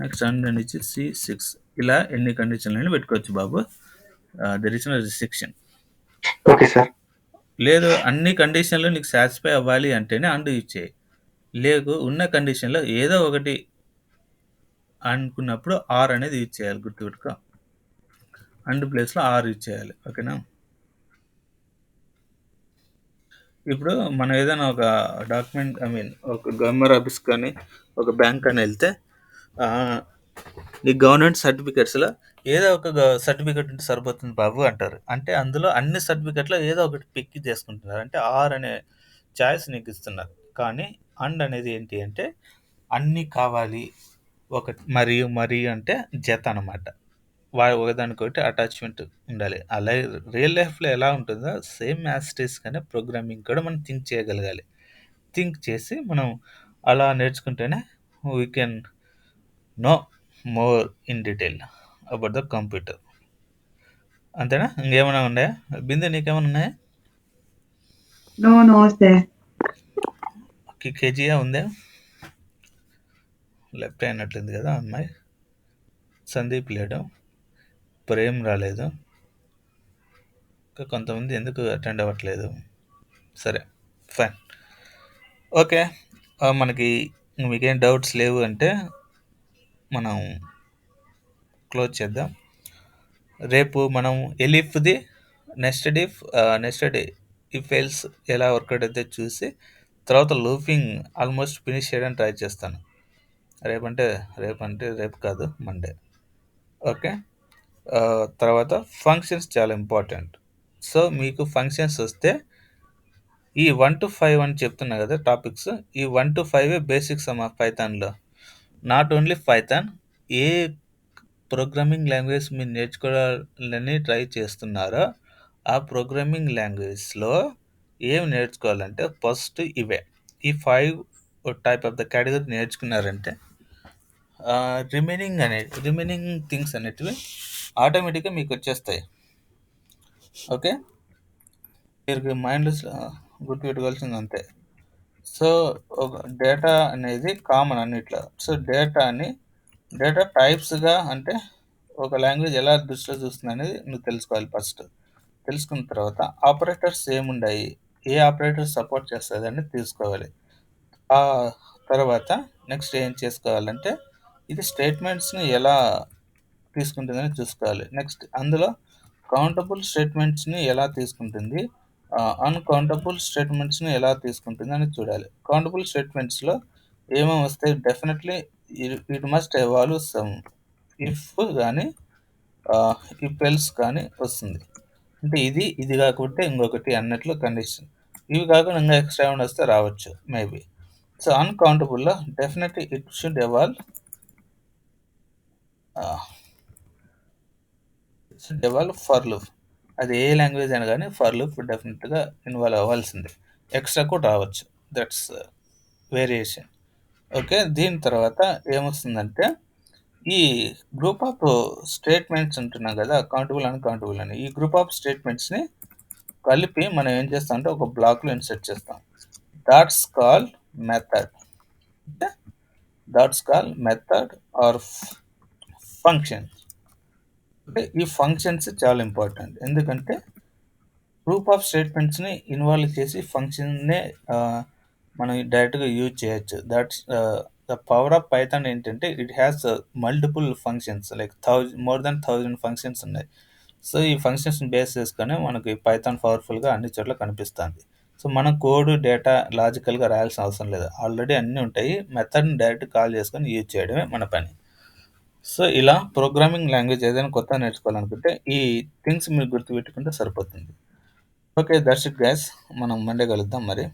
నెక్స్ట్ అండ్ అని ఇచ్చి C6. ఇలా ఎన్ని కండిషన్లు పెట్టుకోవచ్చు బాబు. There is no restriction. Okay sir. లేదు అన్ని కండిషన్లు నీకు సాటిస్ఫై అవ్వాలి అంటేనే అండ్ యూజ్ చేయి. లేదు ఉన్న కండిషన్లో ఏదో ఒకటి అనుకున్నప్పుడు ఆర్ అనేది యూజ్ చేయాలి, గుర్తుపెట్టుకో. అండ్ ప్లేస్లో ఆర్ యూజ్ చేయాలి, ఓకేనా. ఇప్పుడు మనం ఏదైనా ఒక డాక్యుమెంట్ ఒక గవర్నమెంట్ ఆఫీస్ కానీ ఒక బ్యాంక్ కానీ వెళ్తే ఈ గవర్నమెంట్ సర్టిఫికెట్స్లో ఏదో ఒక సర్టిఫికెట్ ఉంటే సరిపోతుంది బాబు అంటారు. అంటే అందులో అన్ని సర్టిఫికెట్లో ఏదో ఒకటి పిక్ చేసుకుంటున్నారు. అంటే ఆర్ అనే చాయిస్ నీకు ఇస్తున్నారు. కానీ అండ్ అనేది ఏంటి అంటే అన్నీ కావాలి, ఒక మరియు అంటే జత అనమాట. ఒకదానికొకటి అటాచ్మెంట్ ఉండాలి. అలాగే రియల్ లైఫ్లో ఎలా ఉంటుందో సేమ్ యాజ్ కానీ ప్రోగ్రామింగ్ కూడా మనం థింక్ చేయగలగాలి. థింక్ చేసి మనం అలా నేర్చుకుంటేనే we can know more in detail about the computer. అంతేనా? ఇంకేమైనా ఉన్నాయా బిందు? నీకేమైనా ఉన్నాయా? No, sir. కేజీయా ఉందా? లెఫ్ట్ అయినట్లుంది కదా అమ్మాయి. సందీప్ లేడు, ప్రేమ్ రాలేదు, ఇంకా కొంతమంది ఎందుకు అటెండ్ అవ్వట్లేదు. సరే, ఫైన్, ఓకే. మనకి మీకేం డౌట్స్ లేవు అంటే మనం క్లోజ్ చేద్దాం. రేపు మనం ఎలిఫ్ది నెస్టెడ్ ఇఫ్ ఎల్స్ ఎలా వర్కౌట్ అయితే చూసి తర్వాత లూపింగ్ ఆల్మోస్ట్ ఫినిష్ చేయడానికి ట్రై చేస్తాను. రేపు కాదు, మండే, ఓకే. తర్వాత ఫంక్షన్స్ చాలా ఇంపార్టెంట్. సో మీకు ఫంక్షన్స్ వస్తే ఈ 1 to 5 అని చెప్తున్నా కదా టాపిక్స్, ఈ 1 to 5 బేసిక్స్ అమ్మా పైథాన్లో. నాట్ ఓన్లీ పైథాన్, ఏ ప్రోగ్రామింగ్ లాంగ్వేజ్ మీరు నేర్చుకోవాలని ట్రై చేస్తున్నారో ఆ ప్రోగ్రామింగ్ లాంగ్వేజ్లో ఏం నేర్చుకోవాలంటే ఫస్ట్ ఇవే, ఈ 5 టైప్ ఆఫ్ ద కేటగిరీ నేర్చుకున్నారంటే రిమైనింగ్ థింగ్స్ అనేటివి ఆటోమేటిక్గా మీకు వచ్చేస్తాయి. ఓకే, మీరు మైండ్లో గుర్తుపెట్టుకోవాల్సింది అంతే. సో ఒక డేటా అనేది కామన్ అన్నిట్లో. సో డేటా టైప్స్గా అంటే ఒక లాంగ్వేజ్ ఎలా దృష్టిలో చూస్తుంది అనేది నువ్వు తెలుసుకోవాలి ఫస్ట్. తెలుసుకున్న తర్వాత ఆపరేటర్స్ ఏముండాయి, ఏ ఆపరేటర్ సపోర్ట్ చేస్తుంది అని తీసుకోవాలి. ఆ తర్వాత నెక్స్ట్ ఏం చేసుకోవాలంటే ఇది స్టేట్మెంట్స్ని ఎలా తీసుకుంటుందని చూసుకోవాలి. నెక్స్ట్ అందులో కౌంటబుల్ స్టేట్మెంట్స్ని ఎలా తీసుకుంటుంది, అన్కౌంటబుల్ స్టేట్మెంట్స్ని ఎలా తీసుకుంటుంది అని చూడాలి. కౌంటబుల్ స్టేట్మెంట్స్లో ఏమేమి వస్తాయి, definitely it must evolve some if కానీ ఇఫ్ ఎల్స్ కానీ వస్తుంది. అంటే ఇది కాకపోతే ఇంకొకటి అన్నట్లు కండిషన్. ఇవి కాకుండా ఇంకా ఎక్స్ట్రా ఏమైనా వస్తే రావచ్చు మేబీ. సో అన్కౌంటబుల్లో definitely it should evolve for loop. అది ఏ లాంగ్వేజ్ అయినా కానీ ఫర్ లూప్ డెఫినెట్గా ఇన్వాల్వ్ అవ్వాల్సిందే. ఎక్స్ట్రా కూడా రావచ్చు, దట్స్ వేరియేషన్. ఓకే, దీని తర్వాత ఏమొస్తుందంటే ఈ గ్రూప్ ఆఫ్ స్టేట్మెంట్స్ ఉంటున్నాం కదా, కౌంటబుల్ అన్కౌంటబుల్ అని, ఈ గ్రూప్ ఆఫ్ స్టేట్మెంట్స్ని కలిపి మనం ఏం చేస్తాం అంటే ఒక బ్లాక్లో ఇన్సర్ట్ చేస్తాం. That's call method. Or function. అంటే ఈ ఫంక్షన్స్ చాలా ఇంపార్టెంట్, ఎందుకంటే గ్రూప్ ఆఫ్ స్టేట్మెంట్స్ని ఇన్వాల్వ్ చేసి ఫంక్షన్నే మనం డైరెక్ట్గా యూజ్ చేయొచ్చు. That's the power of Python. ఏంటంటే it has multiple functions, like more than 1000 functions ఉన్నాయి. సో ఈ ఫంక్షన్స్ని బేస్ చేసుకొని మనకి పైథాన్ పవర్ఫుల్గా అన్ని చోట్ల కనిపిస్తుంది. సో మనం కోడ్ డేటా లాజికల్గా రాయాల్సిన అవసరం లేదు, ఆల్రెడీ అన్నీ ఉంటాయి. మెథడ్ని డైరెక్ట్ కాల్ చేసుకొని యూజ్ చేయడమే మన పని. సో ఇలా ప్రోగ్రామింగ్ లాంగ్వేజ్ ఏదైనా కొత్త నేర్చుకోవాలనుకుంటే ఈ థింగ్స్ మీరు గుర్తుపెట్టుకుంటే సరిపోతుంది. Okay, that's it guys. మనం మండే కలుద్దాం మరి.